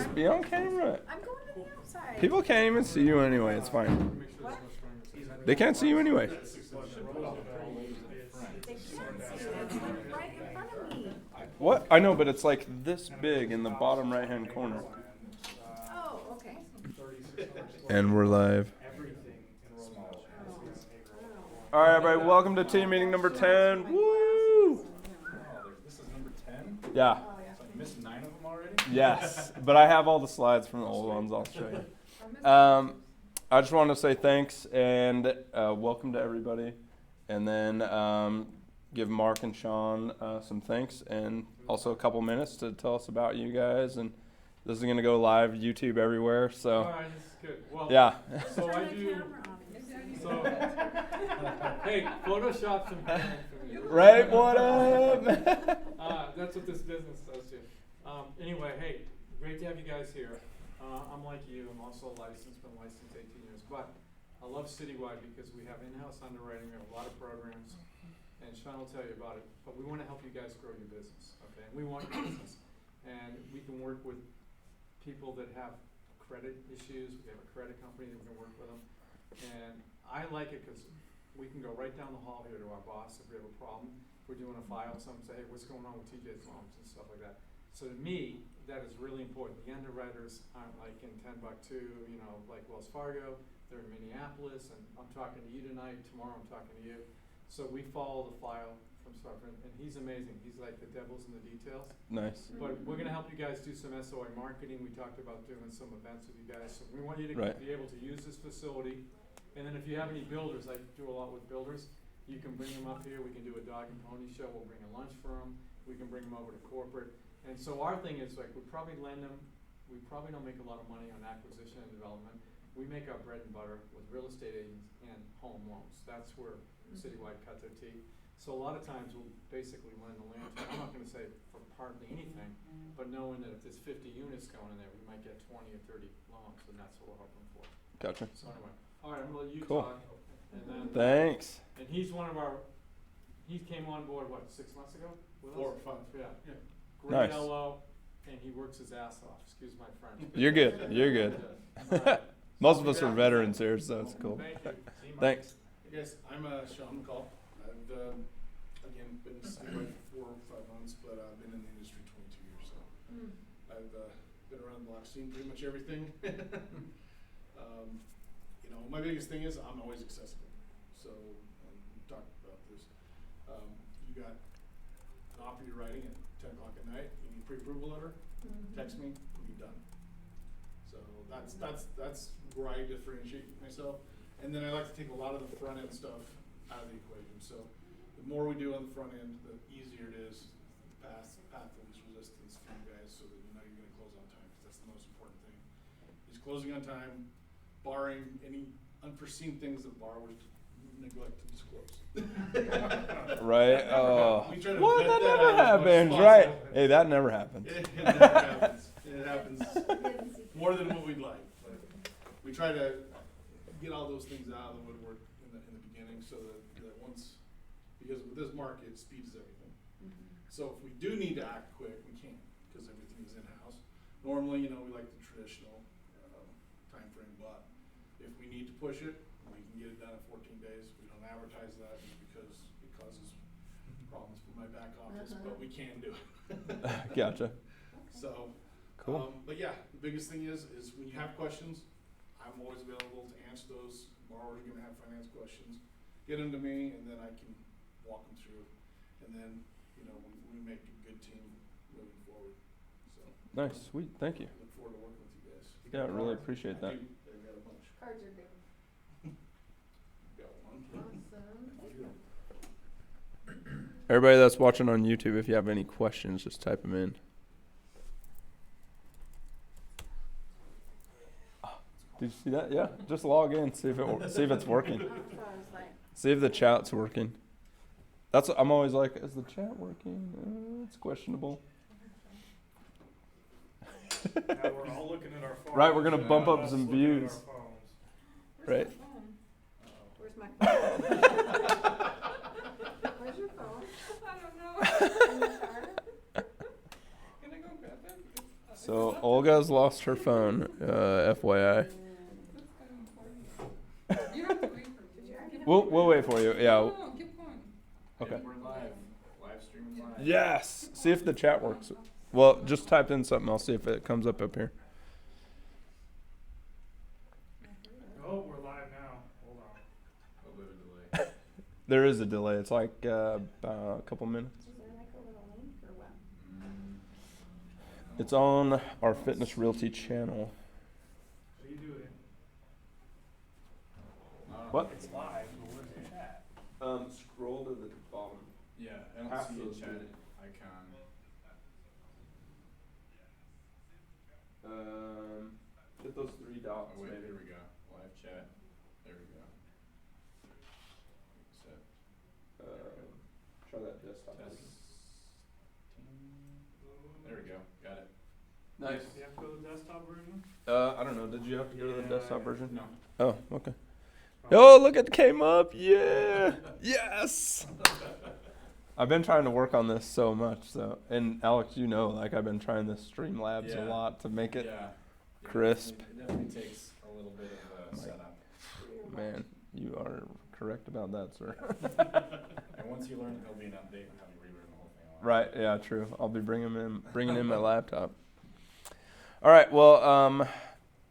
Just be on camera. I'm going to the outside. People can't even see you anyway. It's fine. What? They can't see you anyway. They can't see it. It's like right in front of me. What? I know, but it's like this big in the bottom right-hand corner. Oh, okay. And we're live. All right, everybody. Welcome to team meeting number 10. Woo! This is number 10? Yeah. So I missed 9 of them already? Yes, but I have all the slides from the old ones. I'll show you. I just wanted to say thanks and welcome to everybody, and then give Mark and Sean some thanks and also a couple minutes to tell us about you guys. And this is going to go live, YouTube everywhere. So All right, this is good. Well, yeah. So I Turn the do. camera on. So, hey, Photoshop some payment for me. Right? What up? That's what this business does too. Anyway, hey, great to have you guys here. I'm like you. I'm also licensed, been licensed 18 years. But I love Citywide because we have in-house underwriting. We have a lot of programs, and Sean will tell you about it. But we want to help you guys grow your business, okay? And we want your business, and we can work with people that have credit issues. We have a credit company that we can work with them, and I like it because we can go right down the hall here to our boss if we have a problem. We're doing a file, someone say, hey, what's going on with TJ's loans and stuff like that. So to me, that is really important. The underwriters aren't like in Timbuktu, you know, like Wells Fargo. They're in Minneapolis, and I'm talking to you tonight. Tomorrow I'm talking to you. So we follow the file from start to finish, and he's amazing. He's like the devil's in the details. Nice. But we're gonna help you guys do some SOI marketing. We talked about doing some events with you guys. So we want you to Right. be able to use this facility. And then if you have any builders, I do a lot with builders, you can bring them up here. We can do a dog and pony show. We'll bring a lunch for them. We can bring them over to corporate. And so our thing is like, we probably lend them, we probably don't make a lot of money on acquisition and development. We make our bread and butter with real estate agents and home loans. That's where Citywide cut their teeth. So a lot of times we'll basically lend the land to, I'm not gonna say for hardly anything, but knowing that if there's 50 units going in there, we might get 20 or 30 loans, and that's what we're hoping for. Gotcha. So anyway, all right, I'm gonna let you Cool. talk. And then, Thanks. and he's one of our, he came on board, what, 6 months ago? with 4 us? or 5. Yeah. Nice. Great LO, and he works his ass off, excuse my French. You're good. You're good. All right. Most of us are veterans here, so it's cool. Thank you. Thanks. Hey guys, I'm Sean McCall. I've, again, been Citywide for 4 or 5 months, but I've been in the industry 22 years, so I've been around the block, seen pretty much everything. You know, my biggest thing is I'm always accessible. So, we talked about this. You got an offer you're writing at 10 o'clock at night, you need pre-approval letter, text me, we'll be done. So that's where I differentiate myself. And then I like to take a lot of the front end stuff out of the equation. So the more we do on the front end, the easier it is, path of least resistance for you guys, so that you know you're gonna close on time, because that's the most important thing. Is closing on time, barring any unforeseen things that borrowers neglect to disclose. Right? We try to What? vet That that never out as much as happens, right? possible. Hey, that never happens. It never happens. It happens more than what we'd like, but we try to get all those things out of the woodwork in the beginning, so that once, because with this market, speed is everything. So if we do need to act quick, we can, because everything is in-house. Normally, you know, we like the traditional time frame, but if we need to push it, we can get it done in 14 days. We don't advertise that just because it causes problems for my back office, but we can do it. Gotcha. So, Cool. but yeah, the biggest thing is when you have questions, I'm always available to answer those. Borrowers are gonna have finance questions. Get them to me, and then I can walk them through. And then, you know, we make a good team moving forward. So, Nice. Sweet. Thank you. look forward to working with you guys. Yeah, I really appreciate that. I do. I've got a bunch. Cards are good. Got one. Awesome. Everybody that's watching on YouTube, if you have any questions, just type them in. Did you see that? Yeah. Just log in, see if it's working. So I was like, See if the chat's working. That's what I'm always like. Is the chat working? It's questionable. Now we're all looking at our phones. Right, we're gonna and bump not up us some looking at views. our phones. Right. where's my phone? Where's your phone? I don't know. In the car? Can I go grab it? So Olga's lost her phone, FYI. You don't have to wait for me. We'll wait for you. Yeah. No, keep going. Okay. We're live. Live streaming live. Yes. See if the chat works. Well, just type in something. I'll see if it comes up here. Oh, we're live now. Hold on. A little bit of delay. There is a delay. It's like about a couple minutes. Is there like a little link or what? It's on our Fitness Realty channel. What are you doing? What? It's live, but where's the chat? Scroll to the bottom. Yeah, I don't Half see those a chat do. icon. Hit those three dots. Oh wait, maybe. here we go. Live chat. There we go. Accept. Try that desktop. Test. There we go. Got it. Nice. Do you have to go to the desktop version? I don't know. Did you have to go to the Yeah, desktop version? No. Oh, okay. Oh, look, it came up. Yeah. Yes. I've been trying to work on this so much. So, and Alex, you know, like I've been trying this Streamlabs a Yeah. lot to make it Yeah. crisp. It definitely takes a little bit of Mike. setup. Man, you are correct about that, sir. And once you learn, there'll be an update and how you relearn the whole thing. Right. Yeah. True. I'll be bringing in my laptop. All right. Well,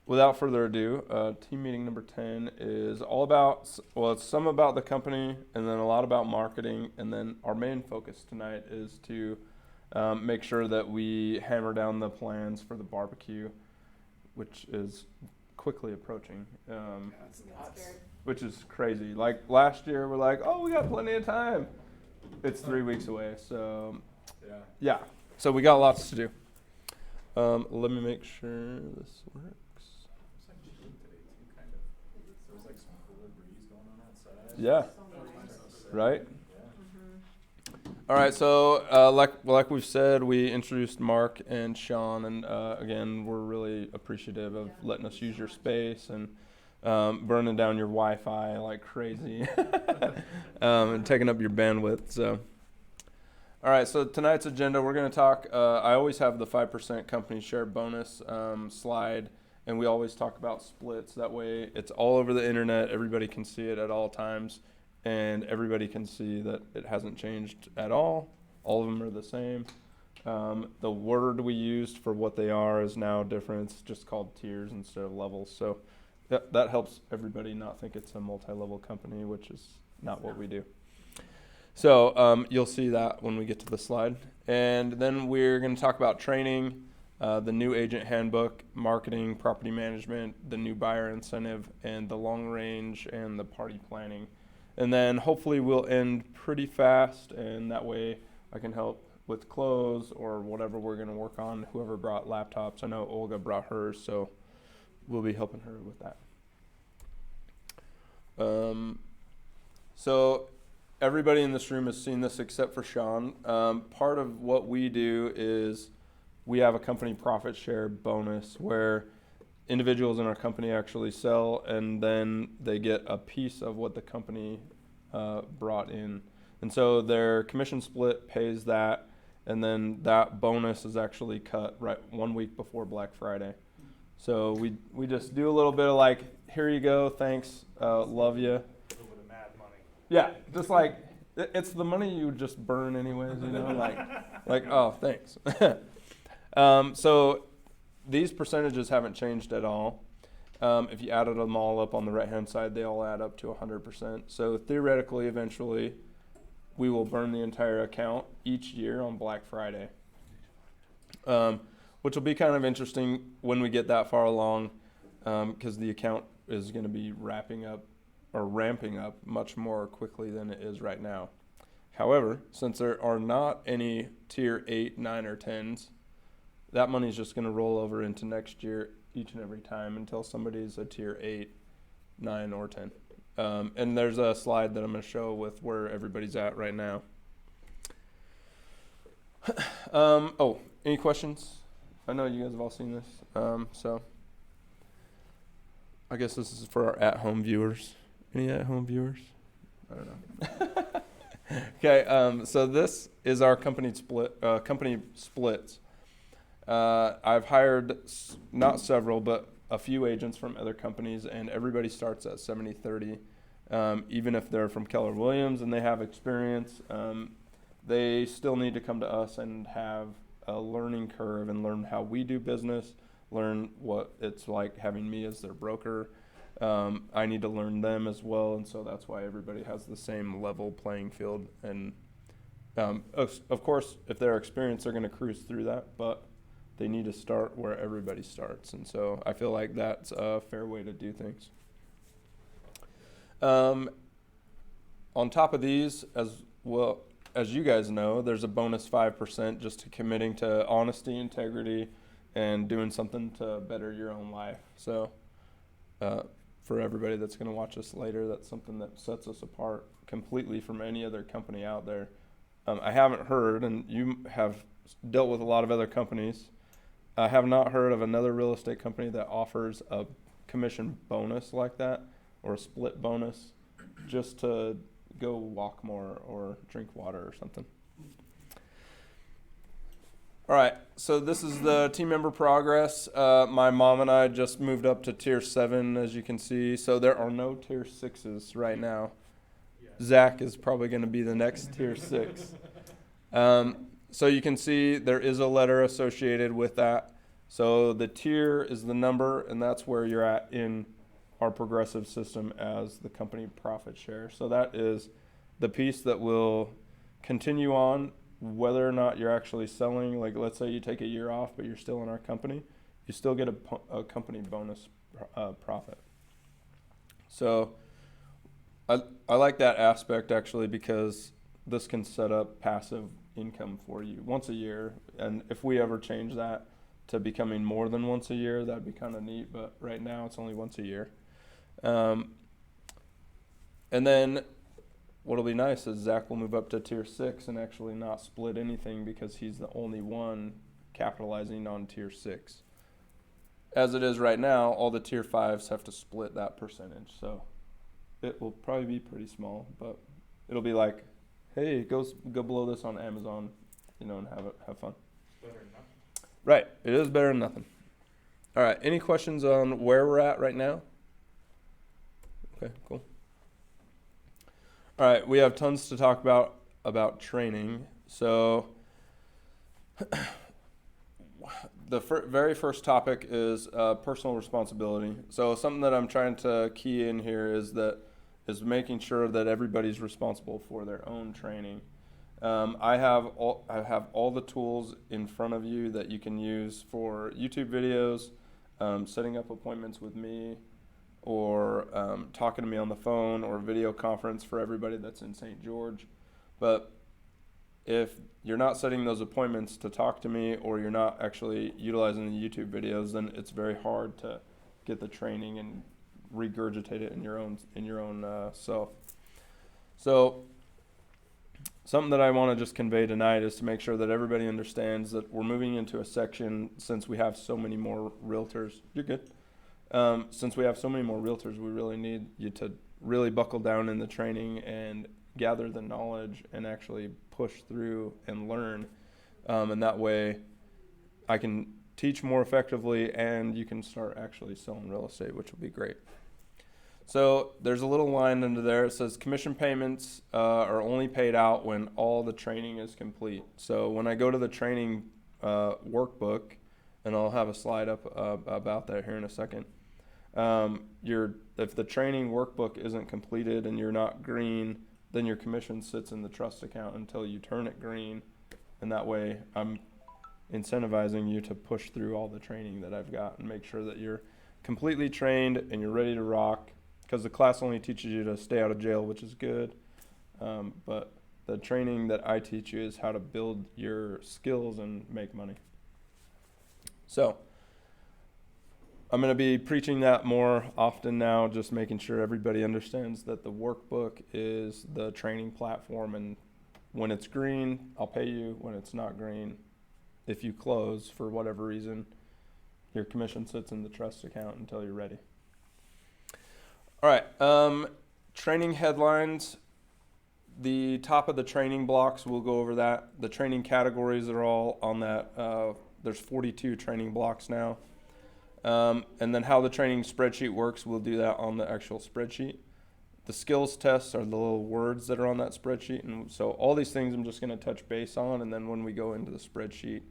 without further ado, team meeting number 10 is all about. Well, it's some about the company, and then a lot about marketing, and then our main focus tonight is to make sure that we hammer down the plans for the barbecue, which is quickly approaching. That's Get nuts. scared. Which is crazy. Like last year, we're like, oh, we got plenty of time. It's 3 weeks away, so Yeah. yeah. So we got lots to do. Let me make sure this works. It's like chilly today too, kind of. There was like some cooler breeze going on outside. Yeah. So nice. Right. Yeah. All right. So like we've said, we introduced Mark and Sean, and again, we're really appreciative of letting us use your space and burning down your Wi-Fi like crazy, and taking up your bandwidth. So. All right, so tonight's agenda, we're going to talk, I always have the 5% company share bonus slide, and we always talk about splits. That way it's all over the internet, everybody can see it at all times, and everybody can see that it hasn't changed at all. All of them are the same. The word we used for what they are is now different. It's just called tiers instead of levels. So that helps everybody not think it's a multi-level company, which is not what we do. So you'll see that when we get to the slide. And then we're going to talk about training, the new agent handbook, marketing, property management, the new buyer incentive, and the long range and the party planning. And then hopefully we'll end pretty fast, and that way I can help with close or whatever we're going to work on, whoever brought laptops. I know Olga brought hers, so we'll be helping her with that. So everybody in this room has seen this except for Sean. Part of what we do is we have a company profit share bonus where individuals in our company actually sell, and then they get a piece of what the company brought in. And so their commission split pays that, and then that bonus is actually cut right 1 week before Black Friday. So we just do a little bit of like, here you go, thanks, love you. A little bit of mad money. Yeah, just like it's the money you would just burn anyways, you know, like oh, thanks. So these percentages haven't changed at all. If you added them all up on the right-hand side, they all add up to 100%. So theoretically, eventually, we will burn the entire account each year on Black Friday, which will be kind of interesting when we get that far along, because the account is going to be ramping up much more quickly than it is right now. However, since there are not any tier 8, 9, or 10s, that money is just going to roll over into next year each and every time until somebody's a tier 8, 9, or 10. And there's a slide that I'm going to show with where everybody's at right now. Any questions? I know you guys have all seen this. So I guess this is for our at-home viewers. Any at-home viewers? I don't know. Okay, so this is our company splits. I've hired not several, but a few agents from other companies, and everybody starts at 70-30. Even if they're from Keller Williams and they have experience, they still need to come to us and have a learning curve and learn how we do business, learn what it's like having me as their broker. I need to learn them as well, and so that's why everybody has the same level playing field. And of course, if they're experienced, they're going to cruise through that, but they need to start where everybody starts. And so I feel like that's a fair way to do things. On top of these, as well as you guys know, there's a bonus 5% just to committing to honesty, integrity, and doing something to better your own life. So for everybody that's going to watch us later, that's something that sets us apart completely from any other company out there. I haven't heard, and you have dealt with a lot of other companies, I have not heard of another real estate company that offers a commission bonus like that, or a split bonus, just to go walk more or drink water or something. All right, so this is the team member progress. My mom and I just moved up to tier 7, as you can see. So there are no tier 6s right now. Zach is probably going to be the next tier 6. So you can see there is a letter associated with that. So the tier is the number, and that's where you're at in our progressive system as the company profit share. So that is the piece that will continue on whether or not you're actually selling. Like, let's say you take a year off, but you're still in our company, you still get a company bonus profit. So I like that aspect actually, because this can set up passive income for you once a year. And if we ever change that to becoming more than once a year, that'd be kind of neat. But right now it's only once a year. And then what'll be nice is Zach will move up to tier 6 and actually not split anything, because he's the only one capitalizing on tier 6. As it is right now, all the tier 5s have to split that percentage. So it will probably be pretty small, but it'll be like, hey, go blow this on Amazon, and have fun. Better than nothing. Right, it is better than nothing. All right, any questions on where we're at right now? Okay, cool. All right, we have tons to talk about training. So the very first topic is personal responsibility. So something that I'm trying to key in here is making sure that everybody's responsible for their own training. I have all the tools in front of you that you can use for YouTube videos, setting up appointments with me, or talking to me on the phone, or video conference for everybody that's in St. George. But if you're not setting those appointments to talk to me, or you're not actually utilizing the YouTube videos, then it's very hard to get the training and regurgitate it in your own self. So something that I want to just convey tonight is to make sure that everybody understands that we're moving into a section, since we have so many more realtors. You're good. Since we have so many more realtors, we really need you to really buckle down in the training and gather the knowledge and actually push through and learn. And that way I can teach more effectively, and you can start actually selling real estate, which will be great. So there's a little line under there. It says commission payments are only paid out when all the training is complete. So when I go to the training workbook, and I'll have a slide up about that here in a second. If the training workbook isn't completed and you're not green, then your commission sits in the trust account until you turn it green. And that way I'm incentivizing you to push through all the training that I've got and make sure that you're completely trained and you're ready to rock, because the class only teaches you to stay out of jail, which is good. But the training that I teach you is how to build your skills and make money. So I'm going to be preaching that more often now, just making sure everybody understands that the workbook is the training platform, and when it's green, I'll pay you. When it's not green, if you close for whatever reason, your commission sits in the trust account until you're ready. All right, training headlines. The top of the training blocks, we'll go over that. The training categories are all on that There's 42 training blocks now. And then how the training spreadsheet works, we'll do that on the actual spreadsheet. The skills tests are the little words that are on that spreadsheet. And so all these things I'm just going to touch base on. And then when we go into the spreadsheet,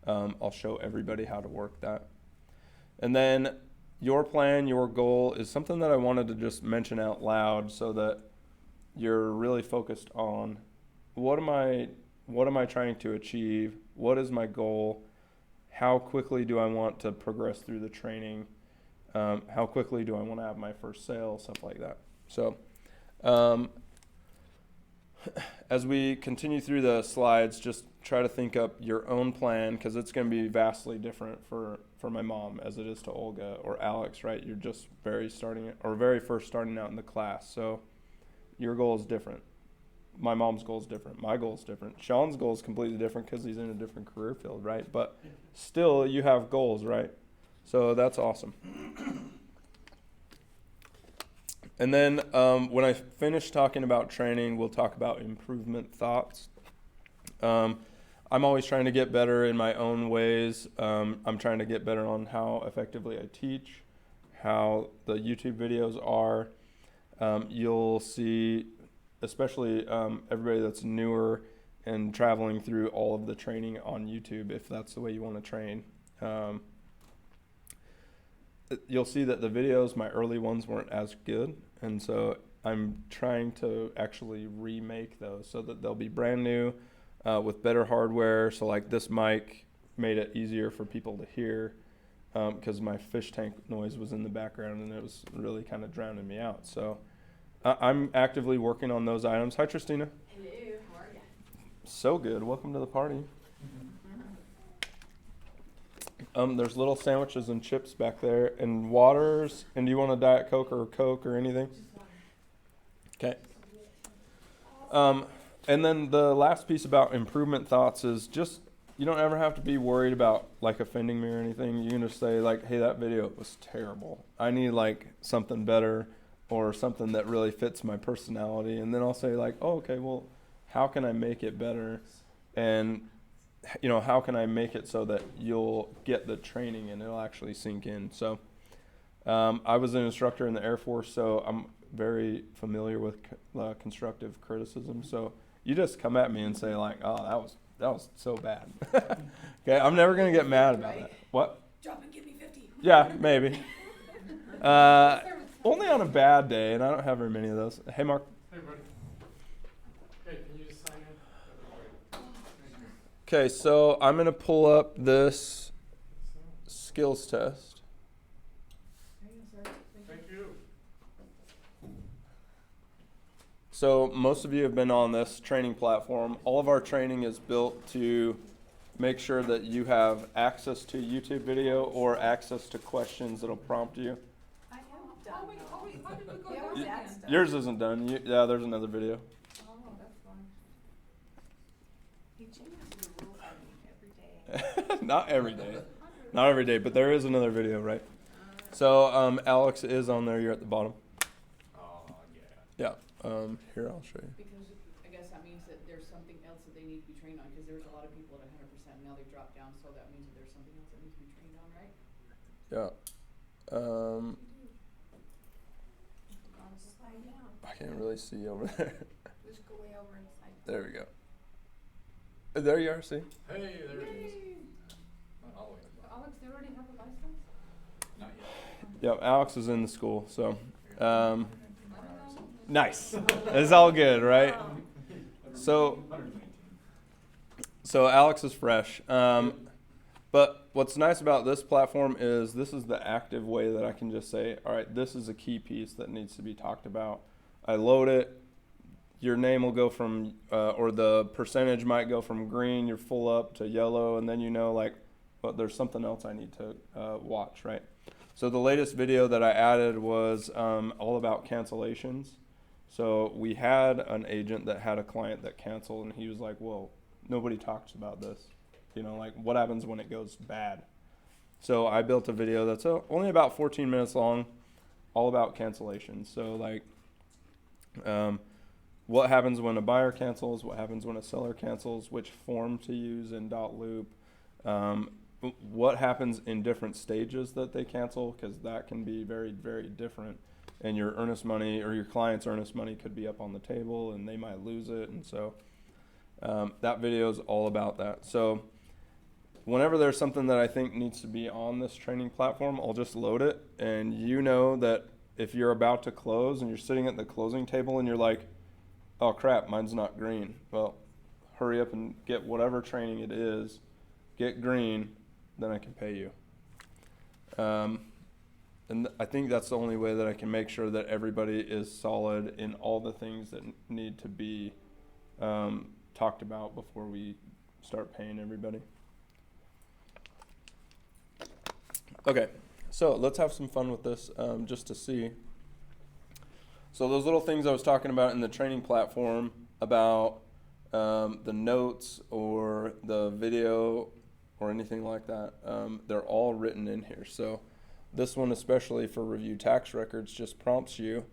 I'll show everybody how to work that. And then your plan, your goal is something that I wanted to just mention out loud so that you're really focused on what am I trying to achieve? What is my goal? How quickly do I want to progress through the training? How quickly do I want to have my first sale? Stuff like that. So as we continue through the slides, just try to think up your own plan because it's going to be vastly different for my mom as it is to Olga or Alex, right? You're just very first starting out in the class. So your goal is different. My mom's goal is different. My goal is different. Sean's goal is completely different because he's in a different career field, right? But still, you have goals, right? So that's awesome. And then when I finish talking about training, we'll talk about improvement thoughts. I'm always trying to get better in my own ways. I'm trying to get better on how effectively I teach, how the YouTube videos are. You'll see, especially everybody that's newer and traveling through all of the training on YouTube, if that's the way you want to train. You'll see that the videos, my early ones, weren't as good, and so I'm trying to actually remake those so that they'll be brand new with better hardware. So like this mic made it easier for people to hear because my fish tank noise was in the background and it was really kind of drowning me out. So I'm actively working on those items. Hi, Tristina. Hello, how are you? So good. Welcome to the party. There's little sandwiches and chips back there and waters. And do you want a Diet Coke or anything? Okay. And then the last piece about improvement thoughts is just, you don't ever have to be worried about like offending me or anything. You can just say like, hey, that video was terrible. I need like something better or something that really fits my personality. And then I'll say like, oh, okay, well, how can I make it better? And you know, how can I make it so that you'll get the training and it'll actually sink in? So I was an instructor in the Air Force, so I'm very familiar with constructive criticism. So you just come at me and say like, oh, that was so bad. Okay, I'm never going to get mad about that. What? Drop and give me 50. Yeah, maybe. Only on a bad day, and I don't have very many of those. Hey, Mark. Hey, buddy. Hey, can you just sign in? That'd be great. Okay, so I'm going to pull up this skills test. Thank you. So most of you have been on this training platform. All of our training is built to make sure that you have access to YouTube video or access to questions that'll prompt you. I have done. Oh, wait, how did we go down Y- again? Yours isn't done. Yeah, there's another video. Oh, that's fine. He changes the rules every day. Not every day. Not every day, but there is another video, right? So Alex is on there. You're at the bottom. Oh, Yeah. yeah. Here, I'll show you. Because I guess that means that there's something else that they need to be trained on, because there's a lot of people at 100%, now they've dropped down, so that means that there's something else that needs to be trained on, right? Yeah. Slide down. I can't really see over there. Just go way over inside. There we go. There you are, see? Hey, there it is. Not all the way to the bottom. Alex, they already have a license? Not yet. Yep, Alex is in the school, so nice. It's all good, right? So Alex is fresh. But what's nice about this platform is this is the active way that I can just say, all right, this is a key piece that needs to be talked about. I load it. Your name will go from, or the percentage might go from green, you're full up, to yellow, and then you know, like, well, there's something else I need to watch, right? So the latest video that I added was all about cancellations. So we had an agent that had a client that canceled, and he was like, whoa, nobody talks about this. You know, like, what happens when it goes bad? So I built a video that's only about 14 minutes long, all about cancellations. So, like, what happens when a buyer cancels, what happens when a seller cancels, which form to use in .loop, what happens in different stages that they cancel, because that can be very, very different. And your earnest money or your client's earnest money could be up on the table and they might lose it. And so that video is all about that. So whenever there's something that I think needs to be on this training platform, I'll just load it. And you know that if you're about to close and you're sitting at the closing table and you're like, oh crap, mine's not green. Well, hurry up and get whatever training it is, get green, then I can pay you. And I think that's the only way that I can make sure that everybody is solid in all the things that need to be talked about before we start paying everybody. Okay, so let's have some fun with this just to see. So those little things I was talking about in the training platform about the notes or the video or anything like that, they're all written in here. So this one, especially for review tax records, just prompts you,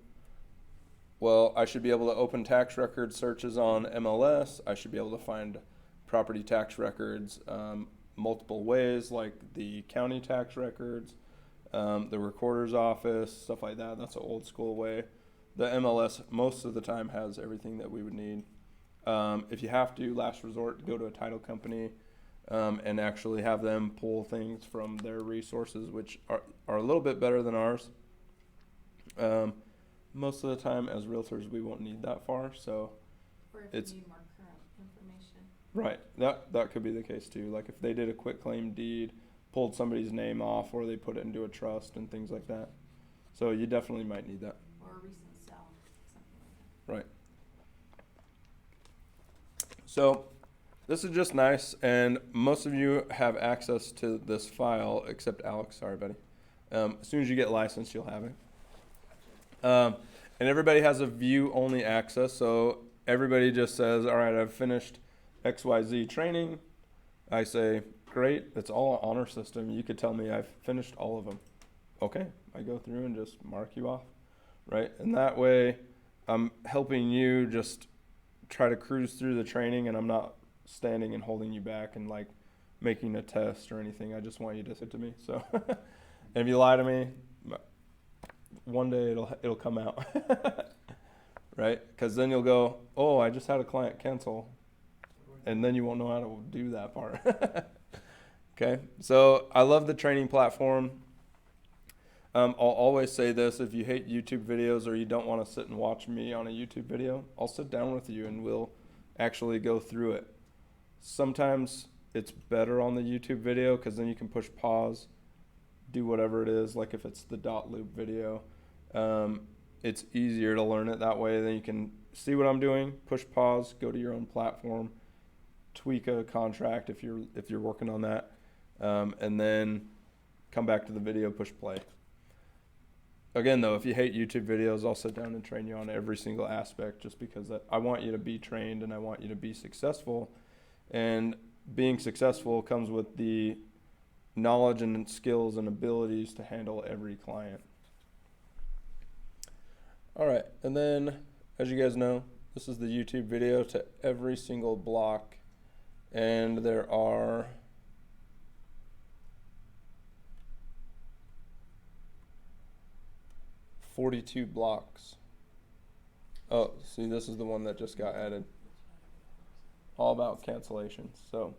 well, I should be able to open tax record searches on MLS. I should be able to find property tax records multiple ways, like the county tax records, the recorder's office, stuff like that. That's an old school way. The MLS most of the time has everything that we would need. If you have to, last resort, go to a title company and actually have them pull things from their resources, which are a little bit better than ours. Most of the time, as realtors, we won't need that far. So, Or if it's you need more current information. right. That could be the case too. Like if they did a quitclaim deed, pulled somebody's name off, or they put it into a trust and things like that. So you definitely might need that. Or a recent sell, something like Right. So this is just nice, and most of you have access to this file, except Alex. Sorry, buddy. As soon as you get licensed, you'll have it. And everybody has a view-only access, so everybody just says, all right, I've finished XYZ training. I say, great, it's all an honor system. You could tell me I've finished all of them. Okay, I go through and just mark you off, right? And that way, I'm helping you just try to cruise through the training, and I'm not standing and holding you back and like making a test or anything. I just want you to sit to me. So, and if you lie to me, one day it'll come out, right? Because then you'll go, oh, I just had a client cancel, and then you won't know how to do that part. Okay, so I love the training platform. I'll always say this: if you hate YouTube videos or you don't want to sit and watch me on a YouTube video, I'll sit down with you and we'll actually go through it. Sometimes it's better on the YouTube video because then you can push pause, do whatever it is, like if it's the dot loop video. It's easier to learn it that way. Then you can see what I'm doing, push pause, go to your own platform, tweak a contract if you're working on that, and then come back to the video, push play. Again, though, if you hate YouTube videos, I'll sit down and train you on every single aspect just because I want you to be trained and I want you to be successful. And being successful comes with the knowledge and skills and abilities to handle every client. All right, and then, as you guys know, this is the YouTube video to every single block. And there are 42 blocks. Oh, see, this is the one that just got added. All about cancellations. So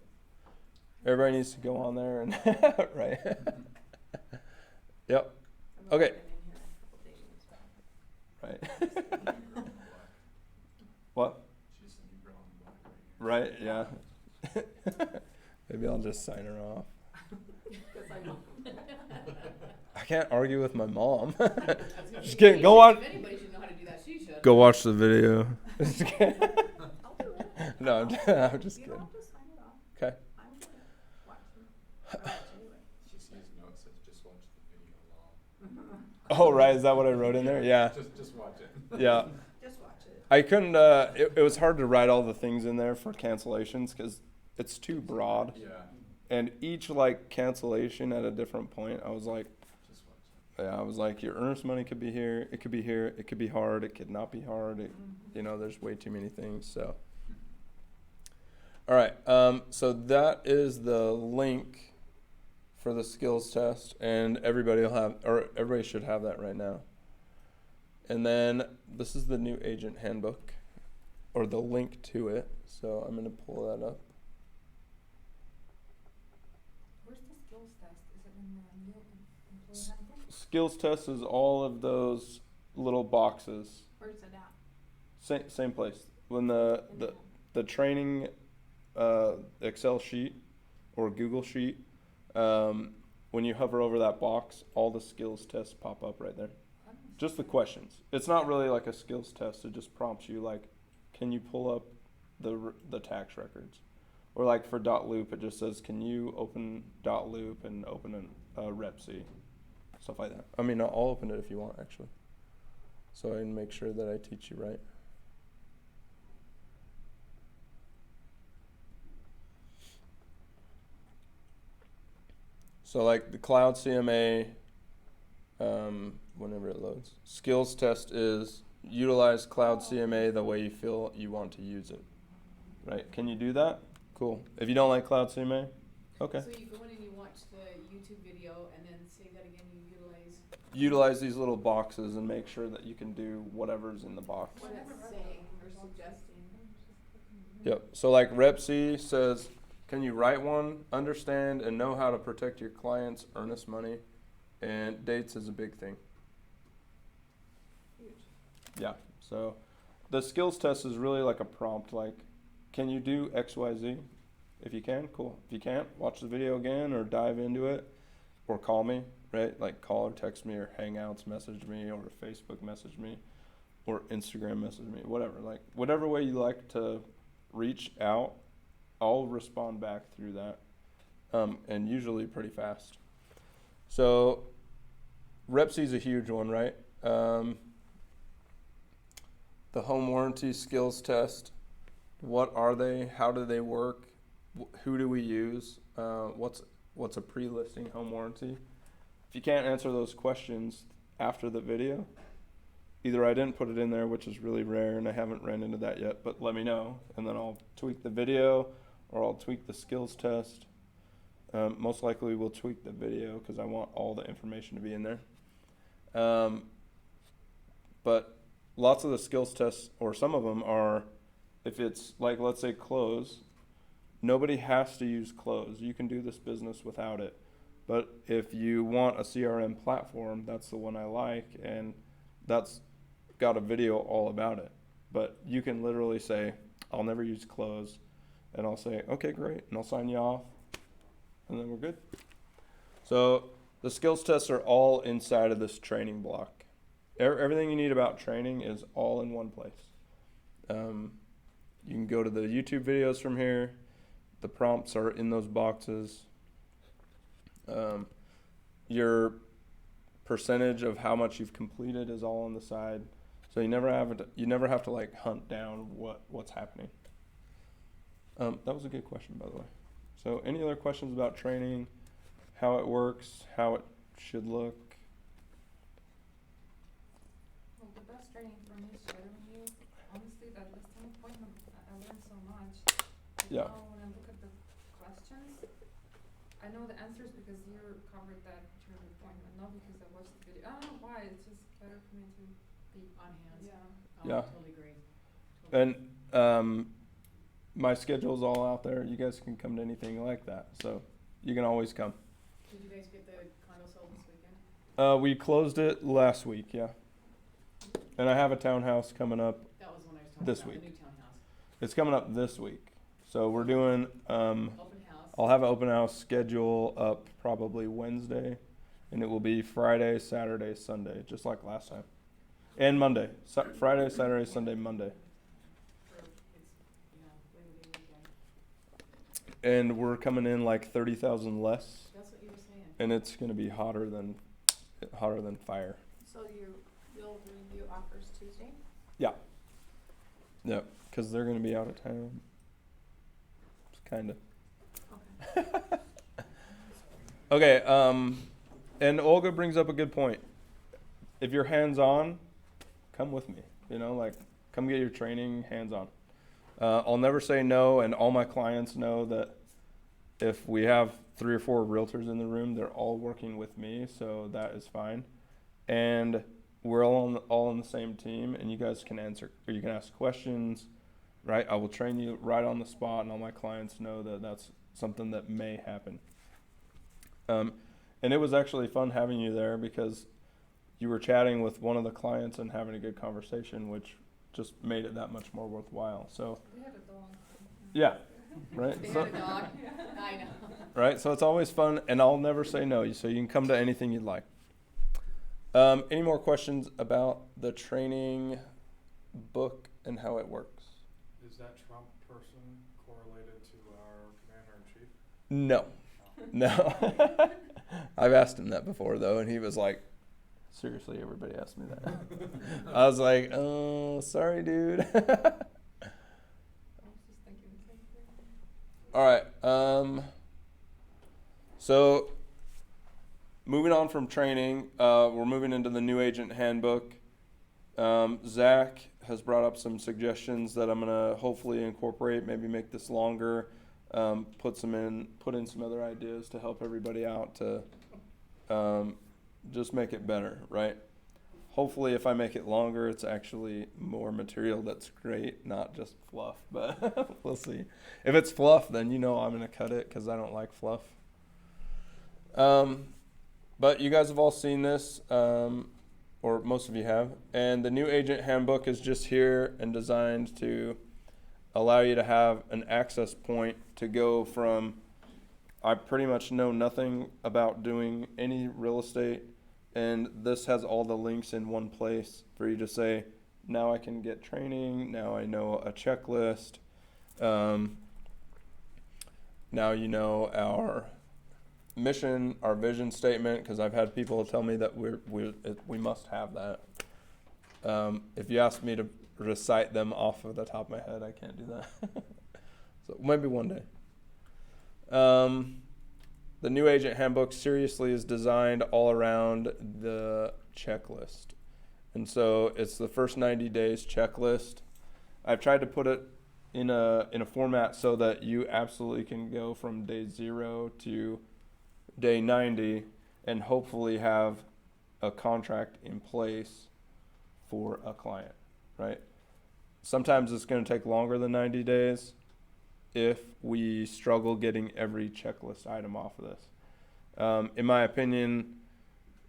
everybody needs to go on there and right. Yep. that. Okay. I've only been in here a couple days. Right. What? Right. Yeah. Maybe I'll just sign her off. Because I know. I can't argue with my mom. Just kidding. Go on. If anybody should know how to do that, she should. Go watch the video. I'll do it. No, I'm just You kidding. don't have to sign it off. Okay. I'm gonna watch it. I'll watch anyway. She sees a note that says just watch the video long. Oh, right. Is that what I wrote in there? Yeah. Just watch it. Yeah. Just watch it. I couldn't, it was hard to write all the things in there for cancellations because it's too broad. Yeah, And each like cancellation at a different point, I was like, just watch yeah, I was like, your earnest money could be here, it could be here, it could be hard, it could not be hard. You know, there's way too many things. So, all right. So that is the link for the skills test, and everybody should have that right now. And then this is the new agent handbook, or the link to it. So I'm going to pull that up. Where's the skills test? Is it in the new employee handbook? Skills test is all of those little boxes. Where's it at? Same place. When In the training Excel sheet or Google sheet, when you hover over that box, all the skills tests pop up right there. I don't Just the see it. questions. It's not really like a skills test. It just prompts you like, can you pull up the tax records? Or like for .loop, it just says, can you open .loop and open a Rep C? Stuff like that. I mean, I'll open it if you want, actually. So I can make sure that I teach you right. So like the Cloud CMA, whenever it loads, skills test is utilize Cloud CMA the way you feel you want to use it. Right? Can you do that? Cool. If you don't like Cloud CMA, okay. So you go in and you watch the YouTube video and then say that again, you Utilize these little boxes and make sure that you can do whatever's in the box. what it's saying or suggesting. Yep. So like Rep C says, can you write one, understand, and know how to protect your client's earnest money? And dates is a big thing. Huge. Yeah. So the skills test is really like a prompt, like, can you do X, Y, Z? If you can, cool. If you can't, watch the video again or dive into it or call me, right? Like call or text me or Hangouts message me or Facebook message me or Instagram message me, whatever. Like whatever way you like to reach out, I'll respond back through that, and usually pretty fast. So Rep C is a huge one, right? The home warranty skills test. What are they? How do they work? Who do we use? What's a pre-listing home warranty? If you can't answer those questions after the video, either I didn't put it in there, which is really rare, and I haven't ran into that yet, but let me know, and then I'll tweak the video, or I'll tweak the skills test. Most likely we'll tweak the video because I want all the information to be in there. But lots of the skills tests, or some of them are, if it's like, let's say close, nobody has to use close. You can do this business without it. But if you want a CRM platform, that's the one I like, and that's got a video all about it. But you can literally say, I'll never use close, and I'll say, okay, great, and I'll sign you off, and then we're good. So the skills tests are all inside of this training block. Everything you need about training is all in one place. You can go to the YouTube videos from here. The prompts are in those boxes. Your percentage of how much you've completed is all on the side. So you never have to like hunt down what's happening. That was a good question, by the way. So any other questions about training, how it works, how it should look? Well, the best training for me is shadowing you. Honestly, that listing appointment, I learned so much. Like Yeah. now when I look at the questions, I know the answers because you covered that during the appointment, not because I watched the video. I don't know why, it's just better for me to be On hand. Yeah. Yeah. Totally agree. And my schedule's all out there. You guys can come to anything like that. So you can always come. Did you guys get the condo sold this weekend? We closed it last week, yeah. And I have a townhouse coming up. That was when I was talking This about week. the new townhouse. It's coming up this week. So we're doing, Open house. I'll have an open house schedule up probably Wednesday. And it will be Friday, Saturday, Sunday, just like last time. And Monday. Friday, Saturday, Sunday, Monday. For it's, Labor Day weekend. And we're coming in like 30,000 less. That's what you were saying. And it's going to be hotter than fire. So you'll review offers Tuesday? Yeah, because they're going to be out of town. Kind of. Okay. Okay, and Olga brings up a good point. If you're hands-on, come with me. Like, come get your training hands-on. I'll never say no, and all my clients know that if we have 3 or 4 realtors in the room, they're all working with me, so that is fine. And we're all on the same team, and you guys can answer, or you can ask questions, right? I will train you right on the spot, and all my clients know that that's something that may happen. And it was actually fun having you there because you were chatting with one of the clients and having a good conversation, which just made it that much more worthwhile. So, They had a dog. yeah, right? They So, had a dog, I know. right? So it's always fun, and I'll never say no. So you can come to anything you'd like. Any more questions about the training book and how it works? Is that Trump person correlated to our commander-in-chief? No. No. I've asked him that before, though, and he was like, seriously, everybody asked me that. I was like, oh, sorry, dude. I was just thinking the same thing. All right. So moving on from training, we're moving into the new agent handbook. Zach has brought up some suggestions that I'm gonna hopefully incorporate. Maybe make this longer. Put in some other ideas to help everybody out to just make it better, right? Hopefully, if I make it longer, it's actually more material that's great, not just fluff. But we'll see. If it's fluff, then you know I'm gonna cut it because I don't like fluff. But you guys have all seen this, or most of you have. And the new agent handbook is just here and designed to allow you to have an access point to go from, I pretty much know nothing about doing any real estate, and this has all the links in one place for you to say, now I can get training, now I know a checklist, now you know our mission, our vision statement, because I've had people tell me that we must have that. If you ask me to recite them off of the top of my head, I can't do that. So maybe one day. The new agent handbook seriously is designed all around the checklist. And so it's the first 90 days checklist. I've tried to put it in a format so that you absolutely can go from day 0 to day 90 and hopefully have a contract in place for a client, right? Sometimes it's going to take longer than 90 days if we struggle getting every checklist item off of this. In my opinion,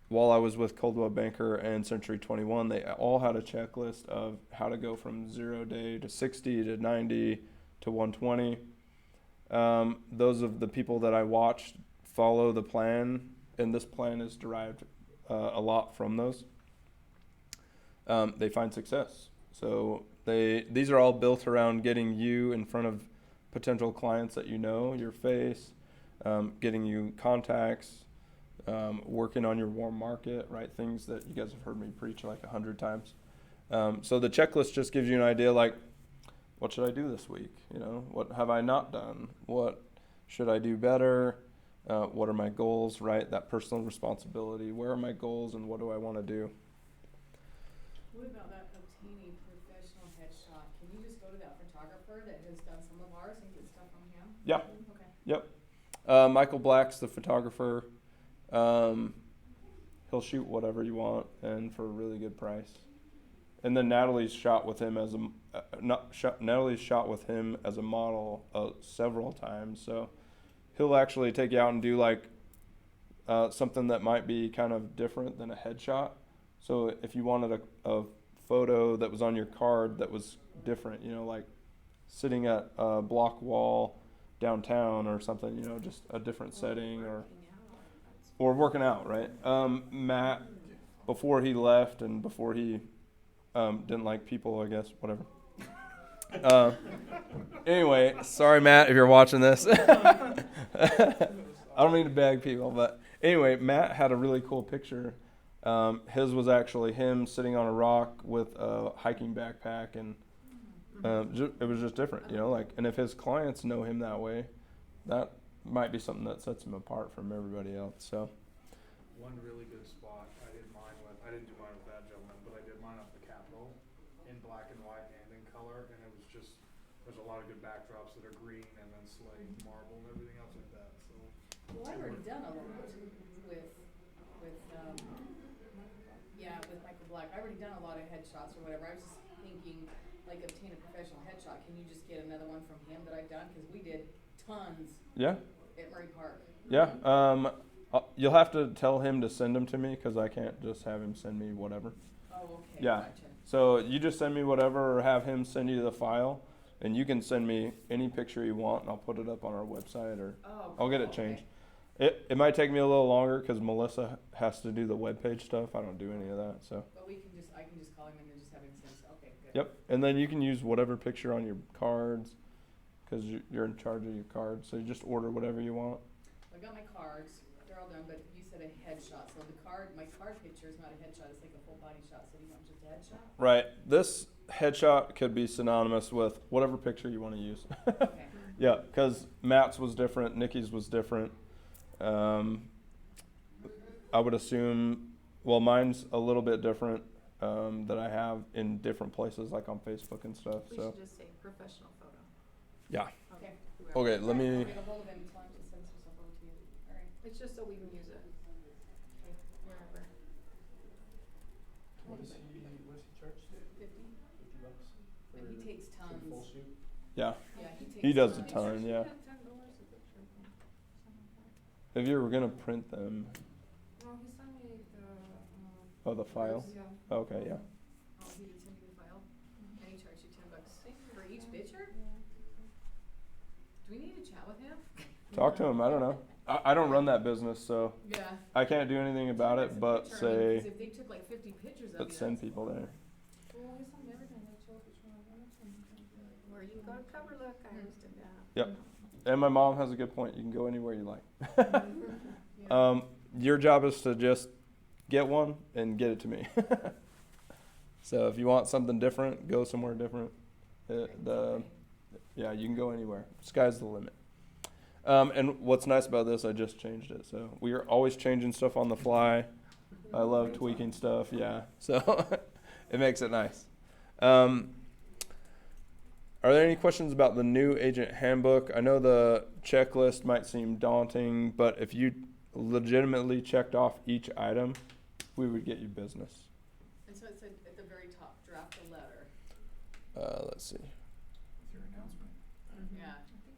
while I was with Coldwell Banker and Century 21, they all had a checklist of how to go from 0 day to 60 to 90 to 120. Those of the people that I watched follow the plan, and this plan is derived a lot from those. They find success. So these are all built around getting you in front of potential clients that you know, your face, getting you contacts, working on your warm market, right? Things that you guys have heard me preach like 100 times. So the checklist just gives you an idea like, what should I do this week? You know, what have I not done? What should I do better? What are my goals, right? That personal responsibility. Where are my goals and what do I want to do? What about that obtaining professional headshot? Can you just go to that photographer that has done some of ours and get stuff from him? Yeah. Okay. Yep. Michael Black's the photographer. He'll shoot whatever you want and for a really good price. And then Natalie's shot with him as Natalie's shot with him as a model several times. So he'll actually take you out and do like something that might be kind of different than a headshot. So if you wanted a photo that was on your card that was different, you know, like sitting at a block wall downtown or something, you know, just a different setting or working out, right? Matt, before he left and before he didn't like people, I guess, whatever. Anyway, sorry, Matt, if you're watching this. I don't mean to bag people, but anyway, Matt had a really cool picture. His was actually him sitting on a rock with a hiking backpack, and it was just different, you know. Like, and if his clients know him that way, that might be something that sets him apart from everybody else. So, One really good spot I did do mine with that gentleman, but I did mine up the Capitol in black and white and in color, and it was just there's a lot of good backdrops that are green and then slate, marble, and everything else like that, so. Well, I've already done a lot with Michael Black. I've already done a lot of headshots or whatever. I was just thinking, like, obtain a professional headshot. Can you just get another one from him that I've done? Cause we did tons Yeah, at Murray Park. yeah. You'll have to tell him to send them to me because I can't just have him send me whatever. Oh, okay, Yeah. gotcha. So you just send me whatever, or have him send you the file, and you can send me any picture you want, and I'll put it up on our website, or Oh, I'll get it okay. changed. It might take me a little longer because Melissa has to do the webpage stuff. I don't do any of that, so. But I can just call him and then just have him send, okay, good. Yep, and then you can use whatever picture on your cards because you're in charge of your cards. So you just order whatever you want. I got my cards, they're all done, but you said a headshot, so my card picture is not a headshot, it's like a full body shot, so you want just a headshot? Right. This headshot could be synonymous with whatever picture you want to use. Okay. Yeah, because Matt's was different, Nikki's was different. I would assume, well, mine's a little bit different that I have in different places, like on Facebook and stuff. We So should just say professional photo. yeah. Okay. Whoever. Okay, let me. I'll get a hold of him and tell him to send some stuff over to you. Alright. It's just so we can use it wherever. What does he charge? 50? $50 And he takes for the full tons. shoot? Yeah, Yeah, he takes he does a tons. ton. Yeah. $10 a picture, something like that. If you were gonna print them, No, he sent me the, oh, the file. Yeah. Okay, yeah. Oh, he did send you the file? And he charged you $10 for each picture? Do we need to chat with him? Talk to him. I don't know. I don't run that business, so Yeah. I can't do anything about it. But Picture, I mean, say, 'cause if they took like 50 pictures of but you, send that's a people lot. there. Well, he sent me everything, like show which one I wanted to. Where you go to cover look, I always did that. Yep. And my mom has a good point. You can go anywhere you like. Yeah. Your job is to just get one and get it to me. So if you want something different, go somewhere different. Yeah, you can go anywhere. Sky's the limit. And what's nice about this, I just changed it. So we are always changing stuff on the fly. I love tweaking stuff. Yeah. So it makes it nice. Are there any questions about the new agent handbook? I know the checklist might seem daunting, but if you legitimately checked off each item, we would get you business. And so it said at the very top, draft a letter. Let's see. With your announcement. Yeah,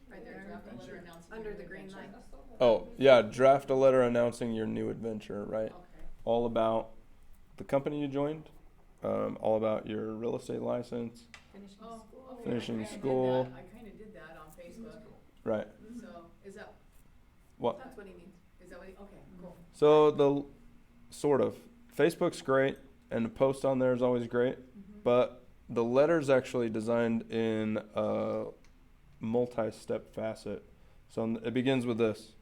right there, draft a letter announcing. Under your the new green adventure. light. Oh, yeah, draft a letter announcing your new adventure, right? Okay. All about the company you joined, all about your real estate license, Finishing Oh, school. okay. Finishing I kinda did school. that. I kinda did that on Facebook, right? so is that, What? That's what he means. is that what, okay, cool. So the sort of Facebook's great, and the post on there is always great, but the letter's actually designed in a multi-step facet. So it begins with this.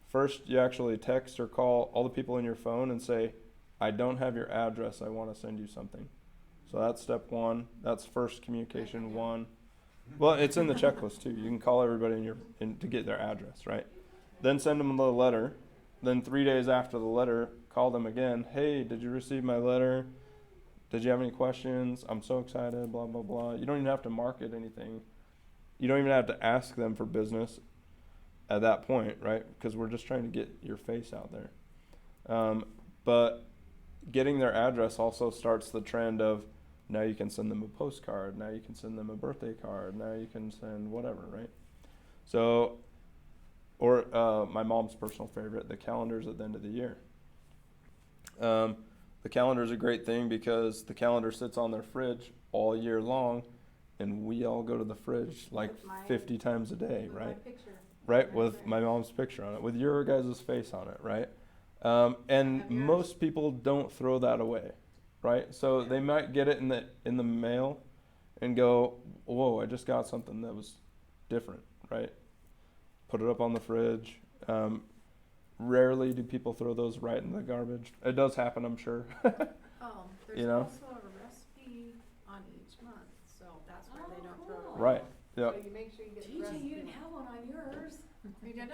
First, you actually text or call all the people in your phone and say, I don't have your address, I want to send you something. So that's step one. That's first communication one. Well, it's in the checklist too. You can call everybody to get their address, right? Then send them the letter. Then 3 days after the letter, call them again. Hey, did you receive my letter? Did you have any questions? I'm so excited, blah, blah, blah. You don't even have to market anything. You don't even have to ask them for business at that point, right? Because we're just trying to get your face out there. But getting their address also starts the trend of now you can send them a postcard, now you can send them a birthday card, now you can send whatever, right? So, or my mom's personal favorite, the calendars at the end of the year. The calendar is a great thing because the calendar sits on their fridge all year long, and we all go to the fridge like With my- 50 times a day, With my right? picture. Right, with my mom's picture on it, with your guys' face on it, right? And Have yours. most people don't throw that away, right? So they might get it in the mail and go, whoa, I just got something that was different, right? Put it up on the fridge. Rarely do people throw those right in the garbage. It does happen, I'm sure. There's You know? also a recipe on each month, so that's where they don't throw it Oh, away. Right, yeah. So you make sure you get the TJ, recipe. you didn't have one on yours. You didn't?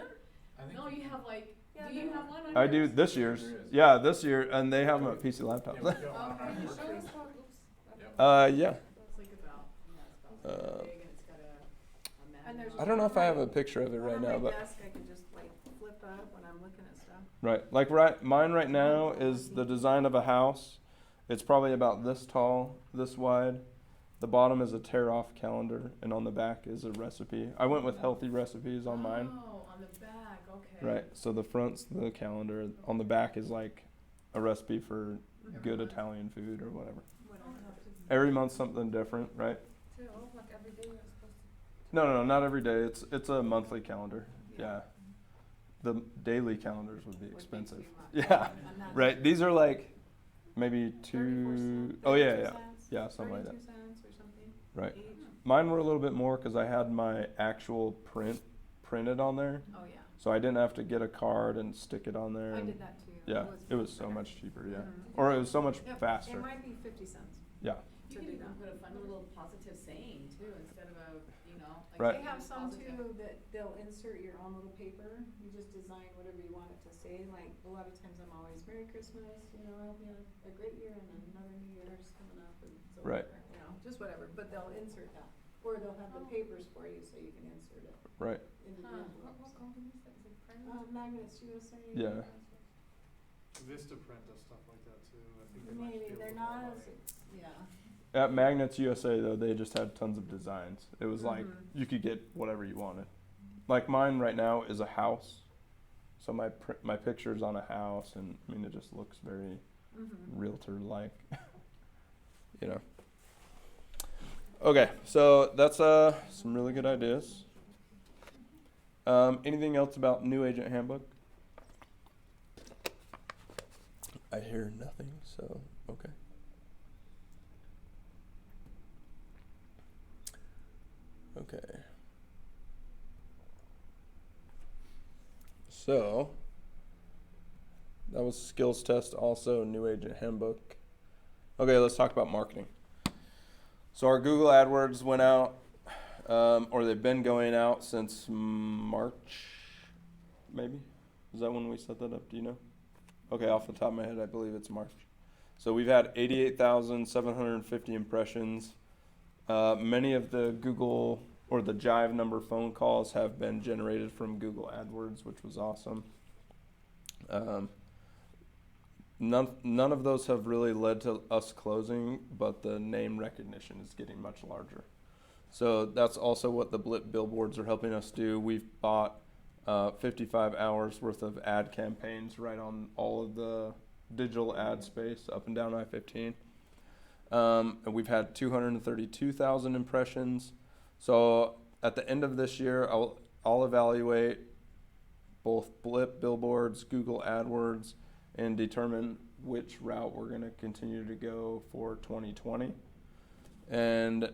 I think No, you have like, Yeah, do you no. have one on I yours? do this year's. There is. Yeah, this year, and they have them at PC Yeah, Laptops. we go Okay. on our Can you work show day. us how it looks? Yep. Yeah. It's like about, yeah, it's about Uh, big and it's got a I don't know if I have a picture of it right now, On my but desk, I can just like flip up when I'm looking at stuff. right, like mine right now is the design of a house. It's probably about this tall, this wide. The bottom is a tear-off calendar, and on the back is a recipe. I went with healthy recipes on mine. Oh, on the back, okay. Right, so the front's the calendar. On the back is like a recipe for good Italian food or whatever. What I have to. Every month something different, right? So, like every day you're supposed to. No, not every day. It's a monthly calendar. Yeah. The daily calendars would be expensive. Would be too much. Yeah, And that's right. These are like maybe 34 two cents, oh yeah, 32 yeah. cents, Yeah, something like that. 32 cents or something Right. each. Mine were a little bit more because I had my actual print printed on there. Oh, yeah. So I didn't have to get a card and stick it on there. I and- did that too. Yeah, it was so better. much cheaper, yeah. Mhm. Or it was so much Yep, faster. It might be 50 cents. Yeah. You to can do even that. put a fun little positive saying too, instead of a, like. Right. They have some positive. too that they'll insert your own little paper. You just design whatever you want it to say. Like a lot of times I'm always Merry Christmas, I hope you have a great year and another new year's coming up and so Right. whatever, just whatever. But they'll insert that. Or they'll have the papers for you so you can insert it Right. into the Huh, envelopes. what company is that? Is it Prime? Magnets USA. Yeah. Vistaprint does stuff like that too. I think they might Maybe, be they're able to not provide- as, yeah. At Magnets USA though, they just had tons of designs. It was like Mhm. you could get whatever you wanted. Like mine right now is a house. So my picture's on a house, and I mean it just looks very Mm-hmm. realtor-like. Okay, so that's some really good ideas. Anything else about New Agent Handbook? I hear nothing, so okay. Okay. So that was skills test, also New Agent Handbook. Okay, let's talk about marketing. So our Google AdWords went out, or they've been going out since March, maybe? Is that when we set that up? Do you know? Okay, off the top of my head, I believe it's March. So we've had 88,750 impressions. Many of the Google or the Jive number phone calls have been generated from Google AdWords, which was awesome. None of those have really led to us closing, but the name recognition is getting much larger. So that's also what the Blip billboards are helping us do. We've bought 55 hours worth of ad campaigns right on all of the digital ad space up and down I-15. And we've had 232,000 impressions. So at the end of this year, I'll evaluate both Blip billboards, Google AdWords, and determine which route we're going to continue to go for 2020. And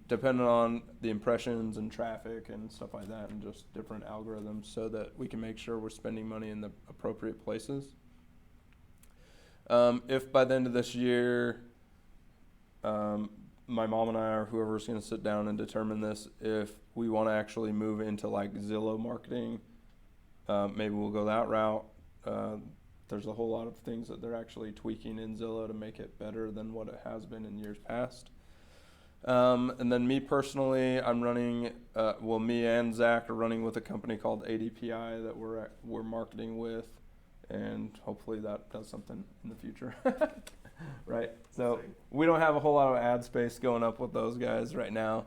depending on the impressions and traffic and stuff like that, and just different algorithms, so that we can make sure we're spending money in the appropriate places. If by the end of this year, my mom and I or whoever's going to sit down and determine this, if we want to actually move into like Zillow marketing, maybe we'll go that route. There's a whole lot of things that they're actually tweaking in Zillow to make it better than what it has been in years past. And then me personally, I'm running, me and Zach are running with a company called ADPI that we're marketing with, and hopefully that does something in the future. Right? So we don't have a whole lot of ad space going up with those guys right now,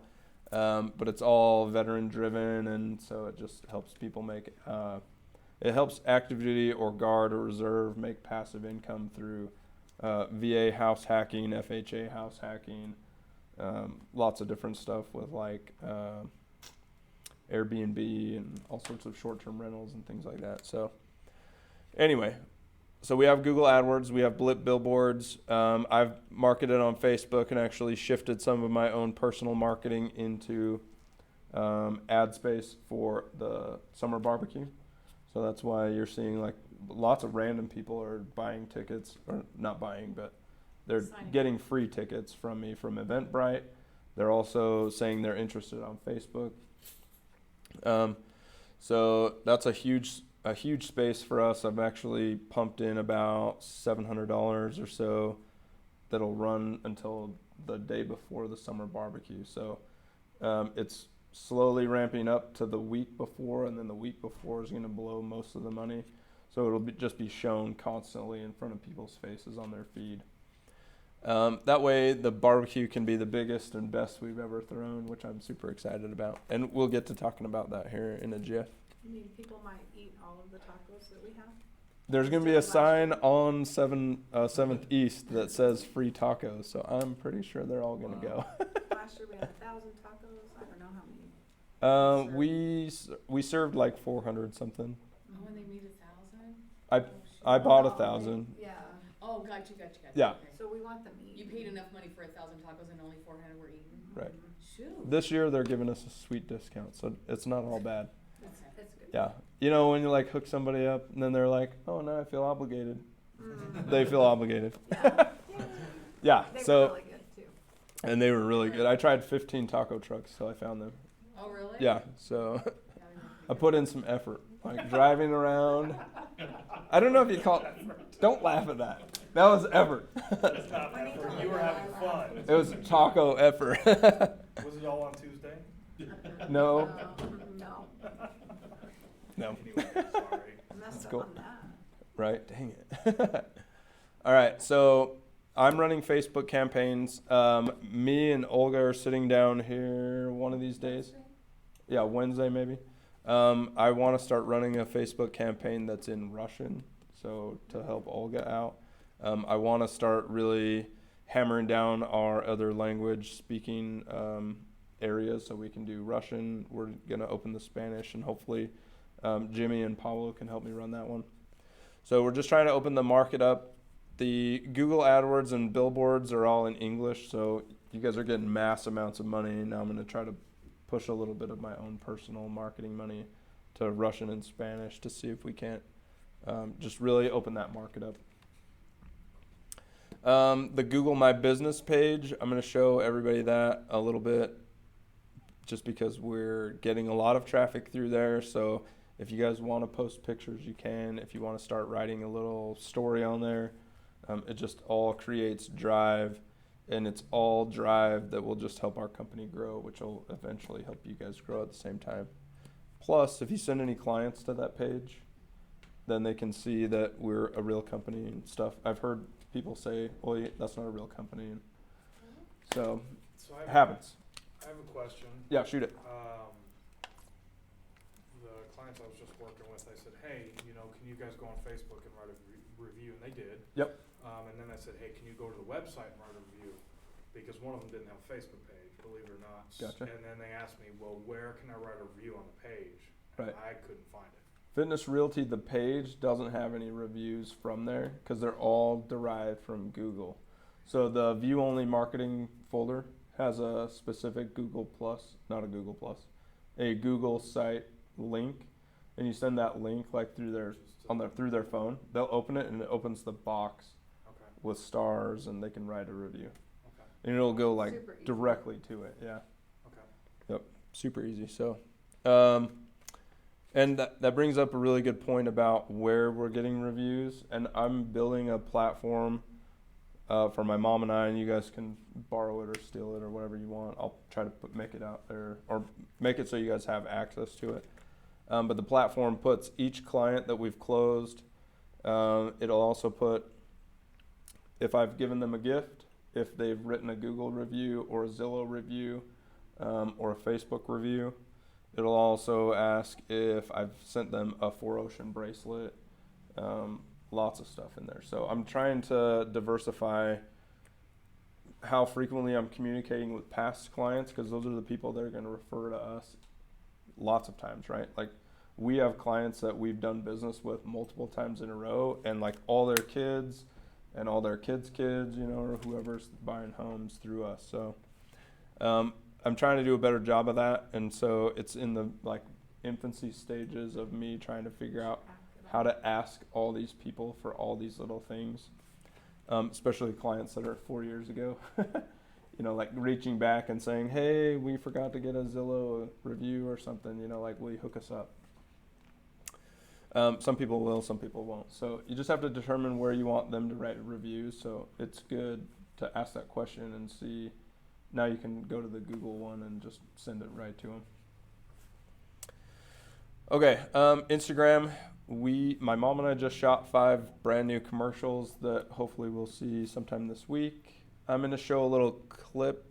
but it's all veteran driven, and so it just helps people make, it helps active duty or guard or reserve make passive income through VA house hacking, FHA house hacking, lots of different stuff with like Airbnb and all sorts of short-term rentals and things like that. So anyway, so we have Google AdWords, we have Blip billboards. I've marketed on Facebook and actually shifted some of my own personal marketing into ad space for the summer barbecue. So that's why you're seeing like lots of random people are buying tickets, or not buying, but they're getting free tickets from me from Eventbrite. They're also saying they're interested on Facebook. So that's a huge space for us. I've actually pumped in about $700 or so that'll run until the day before the summer barbecue. So it's slowly ramping up to the week before, and then the week before is going to blow most of the money. So it'll just be shown constantly in front of people's faces on their feed. That way the barbecue can be the biggest and best we've ever thrown, which I'm super excited about. And we'll get to talking about that here in a jiff. You mean people might eat all of the tacos that we have? There's going to be a sign on 7th East that says free tacos, so I'm pretty sure they're all going to go. Last year we had 1,000 tacos. I don't know how many. We served like 400 something. Oh, and they made 1,000? I bought No, 1,000. Yeah. Oh, gotcha. Yeah. Okay. So we want them eaten. You paid enough money for 1,000 tacos and only 400 were eaten? Right. Shoot. This year they're giving us a sweet discount, so it's not all bad. That's That's good. Yeah. You know, when you like hook somebody up and then they're like, oh, now I feel obligated. Mm. They feel obligated. Yeah. Yeah. They So, were really good too. and they were really good. I tried 15 taco trucks till I found them. Oh, really? Yeah. So I put in some effort, like driving around. I don't know if you call it. Don't laugh at that. That was effort. You were having fun. It was taco effort. Was it all on Tuesday? No. No. No. Anyway, sorry. Messed up cool. on that. Right. Dang it. All right. So I'm running Facebook campaigns. Me and Olga are sitting down here one of these days. Yeah, Wednesday maybe. I want to start running a Facebook campaign that's in Russian, so to help Olga out. I want to start really hammering down our other language speaking areas, so we can do Russian. We're going to open the Spanish, and hopefully Jimmy and Pablo can help me run that one. So we're just trying to open the market up. The Google AdWords and billboards are all in English, so you guys are getting mass amounts of money. Now I'm going to try to push a little bit of my own personal marketing money to Russian and Spanish to see if we can't just really open that market up. The Google My Business page, I'm going to show everybody that a little bit just because we're getting a lot of traffic through there. So if you guys want to post pictures, you can. If you want to start writing a little story on there, it just all creates drive. And it's all drive that will just help our company grow, which will eventually help you guys grow at the same time. Plus, if you send any clients to that page, then they can see that we're a real company and stuff. I've heard people say, well, that's not a real company. And so So it happens. I have a question. Yeah, shoot it. The clients I was just working with, I said, hey, can you guys go on Facebook and write a review? And they did. Yep. And then I said, hey, can you go to the website and write a review? Because one of them didn't have a Facebook page, believe it or not. Gotcha. And then they asked me, well, where can I write a review on the page? Right. I couldn't find it. Fitness Realty, the page doesn't have any reviews from there because they're all derived from Google. So the view only marketing folder has a specific Google Plus, not a Google Plus, a Google site link, and you send that link like through their phone. They'll open it and it opens the box Okay. with stars, and they can write a review. Okay. And it'll go like Super easy. directly to it. Yeah. Okay. Super easy. So, and that brings up a really good point about where we're getting reviews. And I'm building a platform for my mom and I, and you guys can borrow it or steal it or whatever you want. I'll try to make it out there or make it so you guys have access to it. But the platform puts each client that we've closed. It'll also put if I've given them a gift, if they've written a Google review or a Zillow review, or a Facebook review. It'll also ask if I've sent them a 4Ocean bracelet, lots of stuff in there. So I'm trying to diversify how frequently I'm communicating with past clients, because those are the people that are going to refer to us lots of times, right? Like we have clients that we've done business with multiple times in a row, and like all their kids and all their kids' kids, or whoever's buying homes through us. So I'm trying to do a better job of that, and so it's in the infancy stages of me trying to figure out how to ask all these people for all these little things, especially clients that are 4 years ago. Like reaching back and saying, hey, we forgot to get a Zillow review or something, will you hook us up? Some people will, some people won't. So you just have to determine where you want them to write a review. So it's good to ask that question and see. Now you can go to the Google one and just send it right to them. Okay, Instagram. My mom and I just shot 5 brand new commercials that hopefully we'll see sometime this week. I'm gonna show a little clip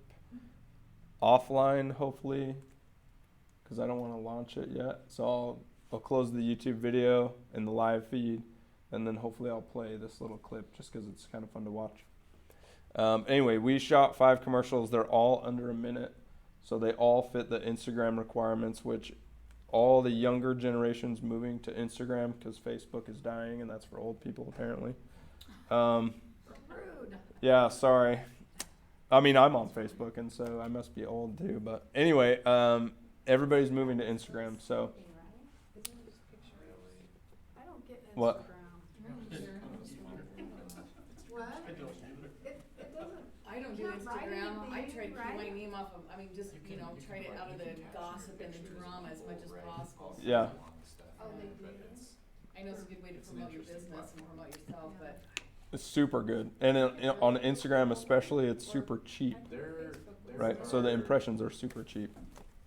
offline, hopefully, because I don't want to launch it yet. So I'll close the YouTube video and the live feed, and then hopefully I'll play this little clip just because it's kind of fun to watch. Anyway, we shot 5 commercials. They're all under a minute, so they all fit the Instagram requirements, which all the younger generations moving to Instagram because Facebook is dying, and that's for old people apparently. Rude. Yeah, sorry. I mean, I'm on Facebook, and so I must be old too. But anyway, everybody's moving to Instagram. So I don't get Instagram. What? What? I don't either. It doesn't, I don't do Can't write Instagram. I anything, try to keep my right? name off of, I mean, just, you know, try to out of the gossip and the drama as much as possible. Yeah. Oh, they But do? it's, I know it's a good way to It's an promote your interesting business and promote yourself, but it's super good, and on Instagram especially, it's super cheap, they're right? So the impressions are super cheap.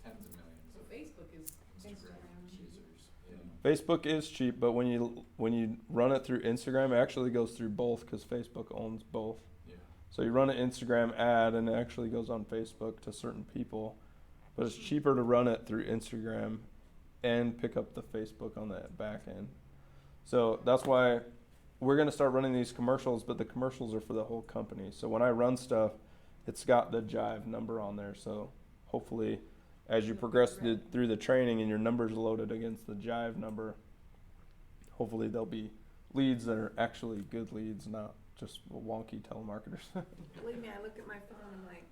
tens of millions so of Facebook is, Instagram users. Yeah. Facebook is cheap, but when you run it through Instagram, it actually goes through both because Facebook owns both. Yeah. So you run an Instagram ad, and it actually goes on Facebook to certain people, but it's cheaper to run it through Instagram and pick up the Facebook on that back end. So that's why we're going to start running these commercials, but the commercials are for the whole company. So when I run stuff, it's got the Jive number on there. So hopefully, as you progress through the training and your numbers loaded against the Jive number, hopefully there'll be leads that are actually good leads, not just wonky telemarketers. believe me, I look at my phone, I'm like,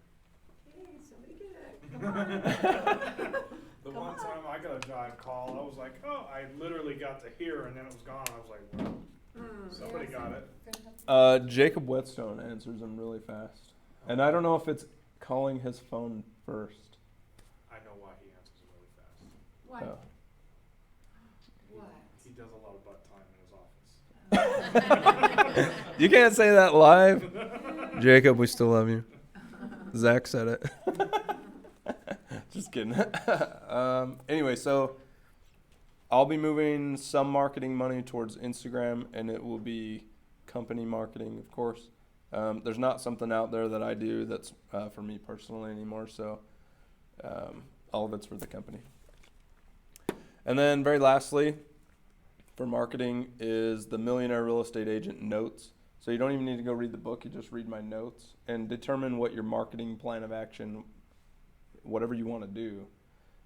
hey, somebody get it, come on. The Come one on. time I got a Jive call, I was like, oh, I literally got to hear and then it was gone. I was like, well, somebody got it. Jacob Whetstone answers them really fast. And I don't know if it's calling his phone first. I know why he answers really fast. What? Uh, what? He does a lot of butt time in his office. you can't say that live. Jacob, we still love you. Zach said it. Just kidding. Anyway, so I'll be moving some marketing money towards Instagram, and it will be company marketing, of course. There's not something out there that I do that's for me personally anymore, so all of it's for the company. And then very lastly, for marketing is the Millionaire Real Estate Agent Notes. So you don't even need to go read the book, you just read my notes and determine what your marketing plan of action, whatever you want to do.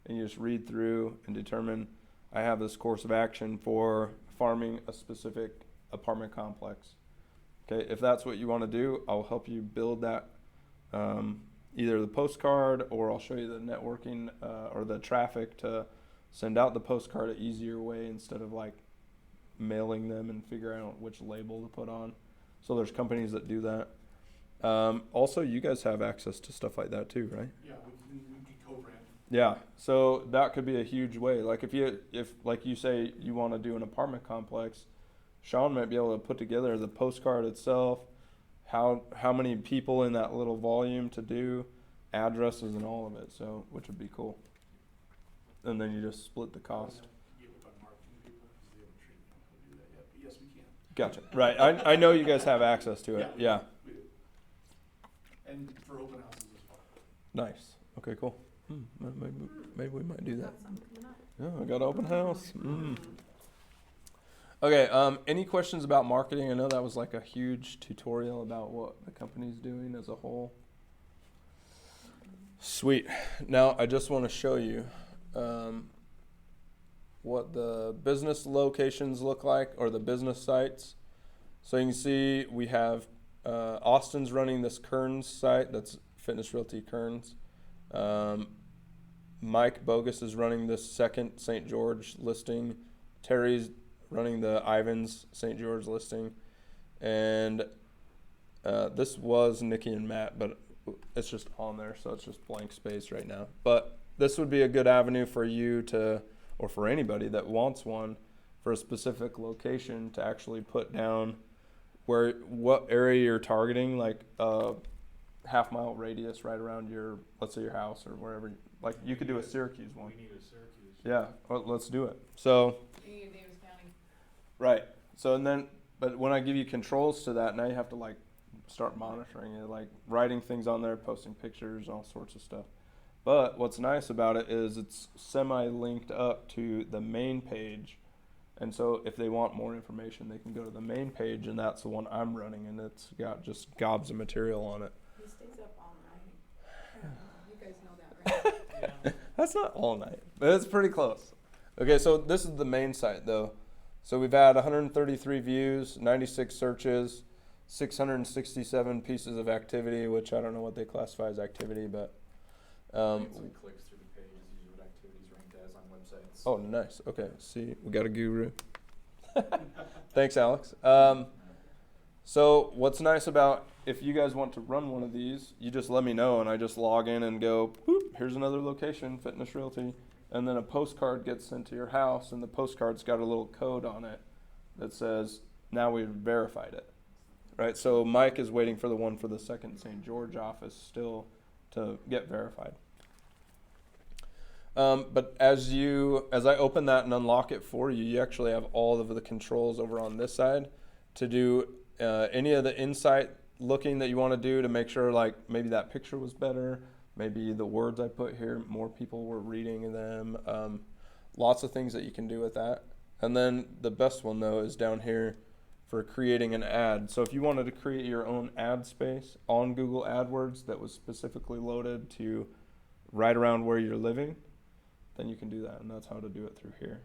And you just read through and determine, I have this course of action for farming a specific apartment complex. Okay, if that's what you want to do, I'll help you build that, either the postcard, or I'll show you the networking or the traffic to send out the postcard an easier way instead of like mailing them and figuring out which label to put on. So there's companies that do that. Also, you guys have access to stuff like that too, right? Yeah, we can co-brand. Yeah, so that could be a huge way. Like if like you say you want to do an apartment complex, Sean might be able to put together the postcard itself, how many people in that little volume to do, addresses and all of it. So which would be cool. And then you just split the cost. Get with our marketing people because they haven't trained me on how to do that yet. But yes, we can. Gotcha. Right. I know you guys have access to it. Yeah. We do. And for open houses as well. Nice. Okay. Cool. Maybe we might do that. Got something coming up. Yeah, I got an open house. Okay, any questions about marketing? I know that was like a huge tutorial about what the company's doing as a whole. Sweet. Now I just want to show you what the business locations look like, or the business sites. So you can see we have Austin's running this Kearns site. That's Fitness Realty Kearns. Mike Bogus is running this second St. George listing. Terry's running the Ivans St. George listing. And this was Nikki and Matt, but it's just on there, so it's just blank space right now. But this would be a good avenue for you to, or for anybody that wants one, for a specific location to actually put down what area you're targeting, like a half-mile radius right around your, let's say your house or wherever. Like you could do a Syracuse one. We need a Syracuse. Yeah, well, let's do it. So, Any of Davis County. right. So, and then, but when I give you controls to that, now you have to like start monitoring it, like writing things on there, posting pictures, all sorts of stuff. But what's nice about it is it's semi-linked up to the main page. And so if they want more information, they can go to the main page, and that's the one I'm running, and it's got just gobs of material on it. He stays up all night. You guys know that, right? Yeah. That's not all night, but it's pretty close. Okay, so this is the main site, though. So we've had 133 views, 96 searches, 667 pieces of activity, which I don't know what they classify as activity, but It's like clicks through the page is usually what activities ranked as on websites. oh, nice. Okay, see, we got a guru. Thanks, Alex. So what's nice about if you guys want to run one of these, you just let me know, and I just log in and go, boop, here's another location, Fitness Realty, and then a postcard gets sent to your house, and the postcard's got a little code on it that says, now we've verified it, right? So Mike is waiting for the one for the second St. George office still to get verified. But as I open that and unlock it for you, you actually have all of the controls over on this side to do any of the insight looking that you want to do to make sure, like maybe that picture was better, maybe the words I put here, more people were reading them. Lots of things that you can do with that. And then the best one though is down here for creating an ad. So if you wanted to create your own ad space on Google AdWords that was specifically loaded to right around where you're living, then you can do that, and that's how to do it through here.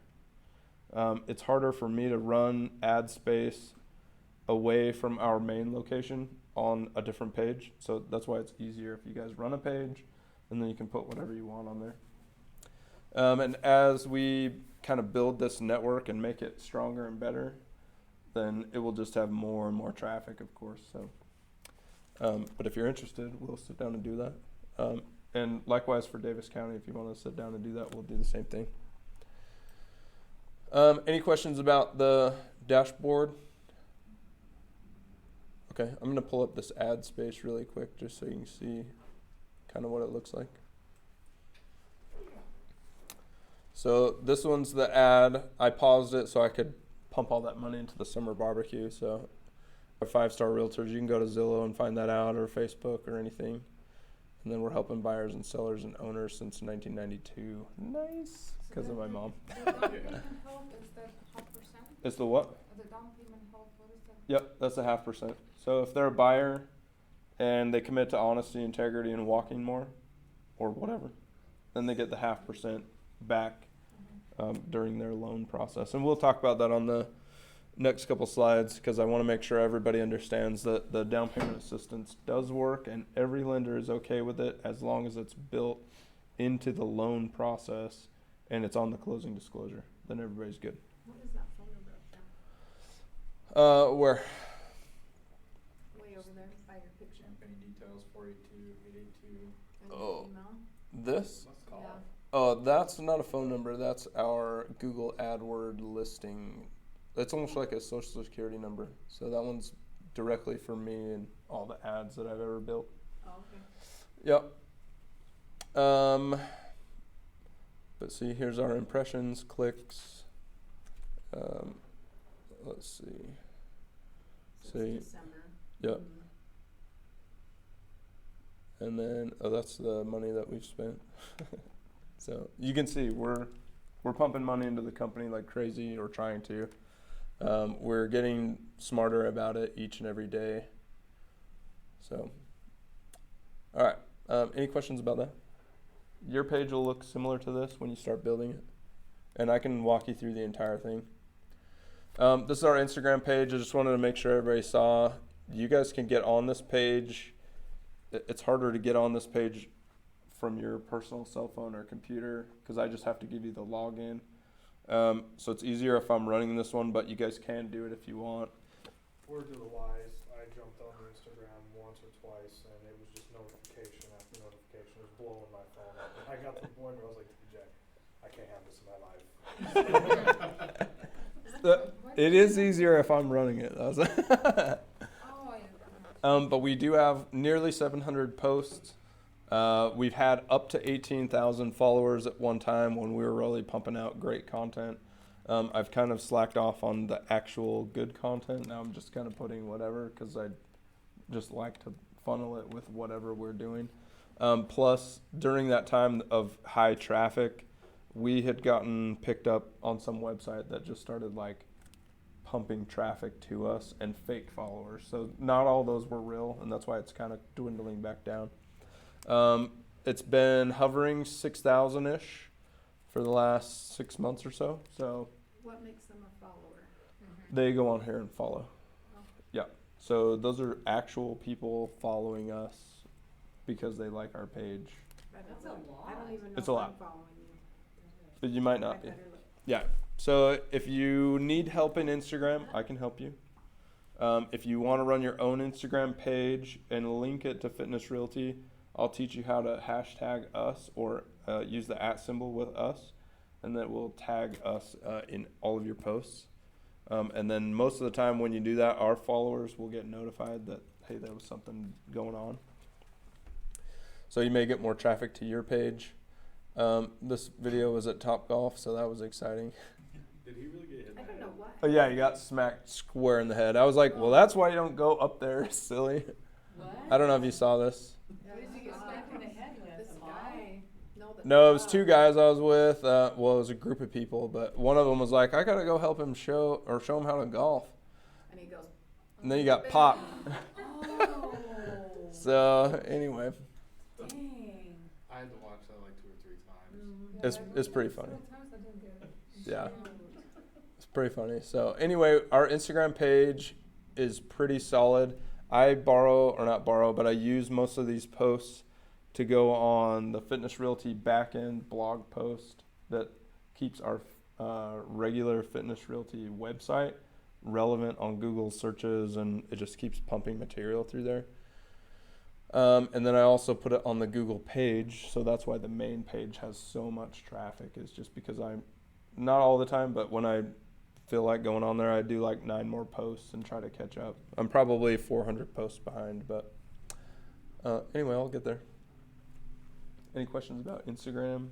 It's harder for me to run ad space away from our main location on a different page, so that's why it's easier if you guys run a page, and then you can put whatever you want on there. And as we kind of build this network and make it stronger and better, then it will just have more and more traffic, of course. So, but if you're interested, we'll sit down and do that. And likewise for Davis County, if you want to sit down and do that, we'll do the same thing. Any questions about the dashboard? Okay, I'm going to pull up this ad space really quick just so you can see kind of what it looks like. So this one's the ad. I paused it so I could pump all that money into the summer barbecue. So our 5-star realtors, you can go to Zillow and find that out, or Facebook or anything. And then we're helping buyers and sellers and owners since 1992. Nice, because of my mom. The down payment help is that 0.5%? It's the what? The down payment help, what is that? Yep, that's a 0.5%. So if they're a buyer and they commit to honesty, integrity, and walking more, or whatever, then they get the 0.5% back during their loan process. And we'll talk about that on the next couple slides, because I want to make sure everybody understands that the down payment assistance does work, and every lender is okay with it as long as it's built into the loan process and it's on the closing disclosure. Then everybody's good. What is that phone number up there? Where? Way over there by your picture. Any details, 482-882. And Oh. your email? This? Let's call Yeah. it. Oh, that's not a phone number. That's our Google AdWord listing. It's almost like a social security number. So that one's directly for me and all the ads that I've ever built. Oh, okay. Yep. But see, here's our impressions, clicks. Let's see. So See, it's December. yep. Mhm. And then, oh, that's the money that we've spent. So you can see we're pumping money into the company like crazy, or trying to. We're getting smarter about it each and every day. So, all right. Any questions about that? Your page will look similar to this when you start building it, and I can walk you through the entire thing. This is our Instagram page. I just wanted to make sure everybody saw. You guys can get on this page. It's harder to get on this page from your personal cell phone or computer, because I just have to give you the login. So it's easier if I'm running this one, but you guys can do it if you want. Word to the wise, I jumped on Instagram once or twice, and it was just notification after notification. It was blowing my phone up. And I got to the point where I was like, Jack, I can't have this in my life. It is easier if I'm running it. Oh, yeah. But we do have nearly 700 posts. We've had up to 18,000 followers at one time when we were really pumping out great content. I've kind of slacked off on the actual good content. Now I'm just kind of putting whatever because I just like to funnel it with whatever we're doing. Plus, during that time of high traffic, we had gotten picked up on some website that just started like pumping traffic to us and fake followers. So not all those were real, and that's why it's kind of dwindling back down. It's been hovering 6,000-ish for the last 6 months or so. So What makes them a follower? they go on here and follow. Yeah. So those are actual people following us because they like our page. That's a lot. I don't even know It's if a I'm lot. following you. But you might I not be. better look. Yeah. So if you need help in Instagram, I can help you. If you want to run your own Instagram page and link it to Fitness Realty, I'll teach you how to hashtag us or use the @ symbol with us, and that will tag us in all of your posts. And then most of the time when you do that, our followers will get notified that, hey, there was something going on. So you may get more traffic to your page. This video was at Topgolf, so that was exciting. Did he really get hit? I don't know why. Oh yeah, you got smacked square in the head. I was like, well, that's why you don't go up there, silly. What? I don't know if you saw this. Who did you get smacked in the head with? This The mom? guy. No, it was two guys I was with. Well, it was a group of people, but one of them was like, I gotta go help him show him how to golf. And he goes, And then you got popped. Oh. So anyway, Dang. I had to watch that like 2 or 3 times. it's pretty funny. Sometimes I didn't get it. Yeah. It's pretty funny. So anyway, our Instagram page is pretty solid. I use most of these posts to go on the Fitness Realty backend blog post that keeps our regular Fitness Realty website relevant on Google searches, and it just keeps pumping material through there. And then I also put it on the Google page, so that's why the main page has so much traffic, is just because I'm not all the time, but when I feel like going on there, I do like 9 more posts and try to catch up. I'm probably 400 posts behind, but anyway, I'll get there. Any questions about Instagram?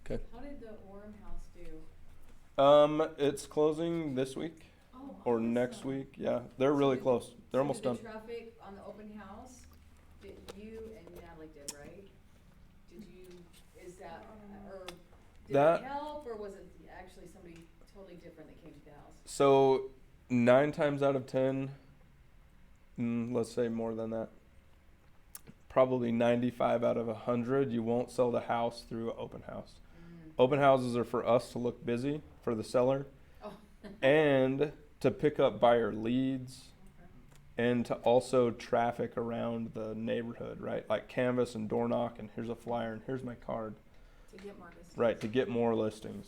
Okay. How did the Orem House do? It's closing this week Oh, or next week. Yeah, they're really close. They're almost done. The traffic on the open house, did you and Natalie did, right? Did you, is that, or did That- it help, or was it actually somebody totally different that came to the house? So 9 times out of 10, let's say more than that, probably 95 out of 100, you won't sell the house through an open house. Open houses are for us to look busy for the seller Oh. and to pick up buyer leads and to also traffic around the neighborhood, right? Like canvas and door knock, and here's a flyer and here's my card, to get more listings. right? To get more listings.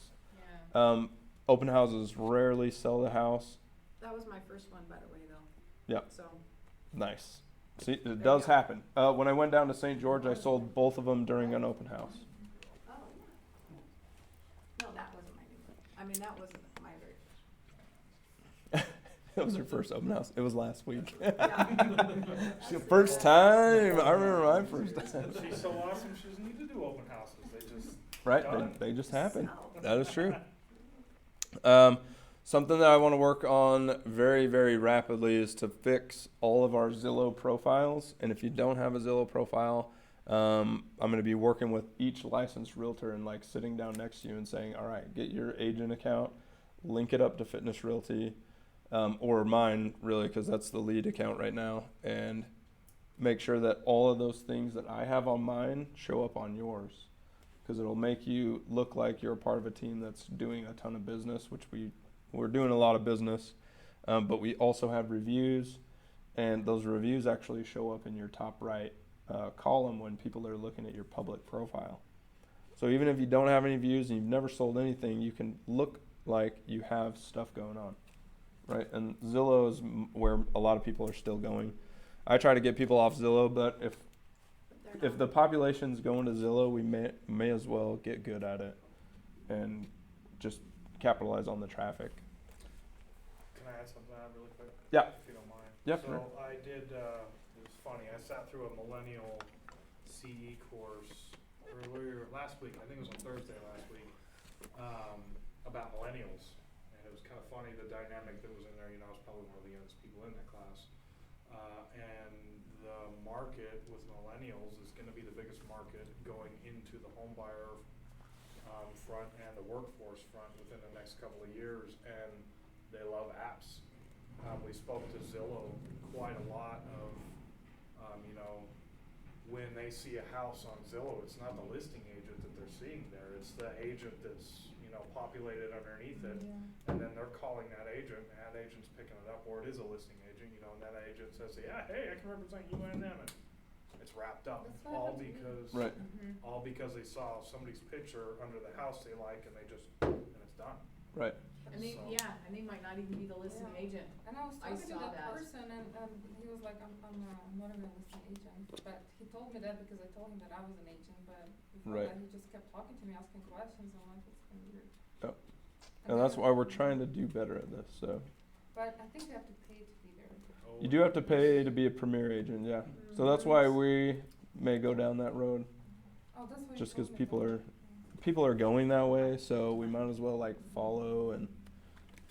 Yeah. Open houses rarely sell the house. That was my first one, by the way, though. Yeah. So, Nice. See, it you does go. happen. When I went down to St. George, I sold both of them during an open house. oh. No, that wasn't my new one. I mean, that wasn't my very. It was her first open house. It was last week. Yeah. First time. I remember my first time. She's so awesome, she doesn't need to do open houses, they just. Right? They just happen. So, That is true. Something that I want to work on very, very rapidly is to fix all of our Zillow profiles. And if you don't have a Zillow profile, I'm going to be working with each licensed realtor and like sitting down next to you and saying, all right, get your agent account, link it up to Fitness Realty, or mine really, because that's the lead account right now, and make sure that all of those things that I have on mine show up on yours, because it'll make you look like you're a part of a team that's doing a ton of business, which we're doing a lot of business, but we also have reviews, and those reviews actually show up in your top right column when people are looking at your public profile. So even if you don't have any views and you've never sold anything, you can look like you have stuff going on, right? And Zillow is where a lot of people are still going. I try to get people off Zillow, but but they're if not. the population's going to Zillow, we may as well get good at it and just capitalize on the traffic. Can I add something out really quick? Yeah. If you don't mind. Yeah, So sure. I did, it was funny, I sat through a millennial CE course earlier last week, I think it was on Thursday last week, about millennials. And it was kind of funny, the dynamic that was in there, you know, I was probably one of the youngest people in that class. And the market with millennials is gonna be the biggest market going into the home buyer front and the workforce front within the next couple of years, and they love apps. We spoke to Zillow quite a lot of, you know, when they see a house on Zillow, it's not the listing agent that they're seeing there, it's the agent that's, you know, populated underneath it. Yeah. And then they're calling that agent, and that agent's picking it up, or it is a listing agent, you know, and that agent says, yeah, hey, I can represent you and them, and it's wrapped up, That's what all happened to me. because, Right. all because they saw somebody's picture under the house they like, and they just, and it's done. Right. And they, So- and they might not even be the listing Yeah. agent. And I was I talking to saw that that. person, and he was like, I'm not even a listing agent, but he told me that because I told him that I was an agent, but before Right. that, he just kept talking to me, asking questions, and I'm like, it's kind of weird. Yep. And And that's then- why we're trying to do better at this, so. But I think you have to pay to be there. Oh, You do have to pay to be a premier agent, yeah. So that's why we may go down that road, Oh, that's what he just told cause me, people but- are, people are going that way, so we might as well like follow and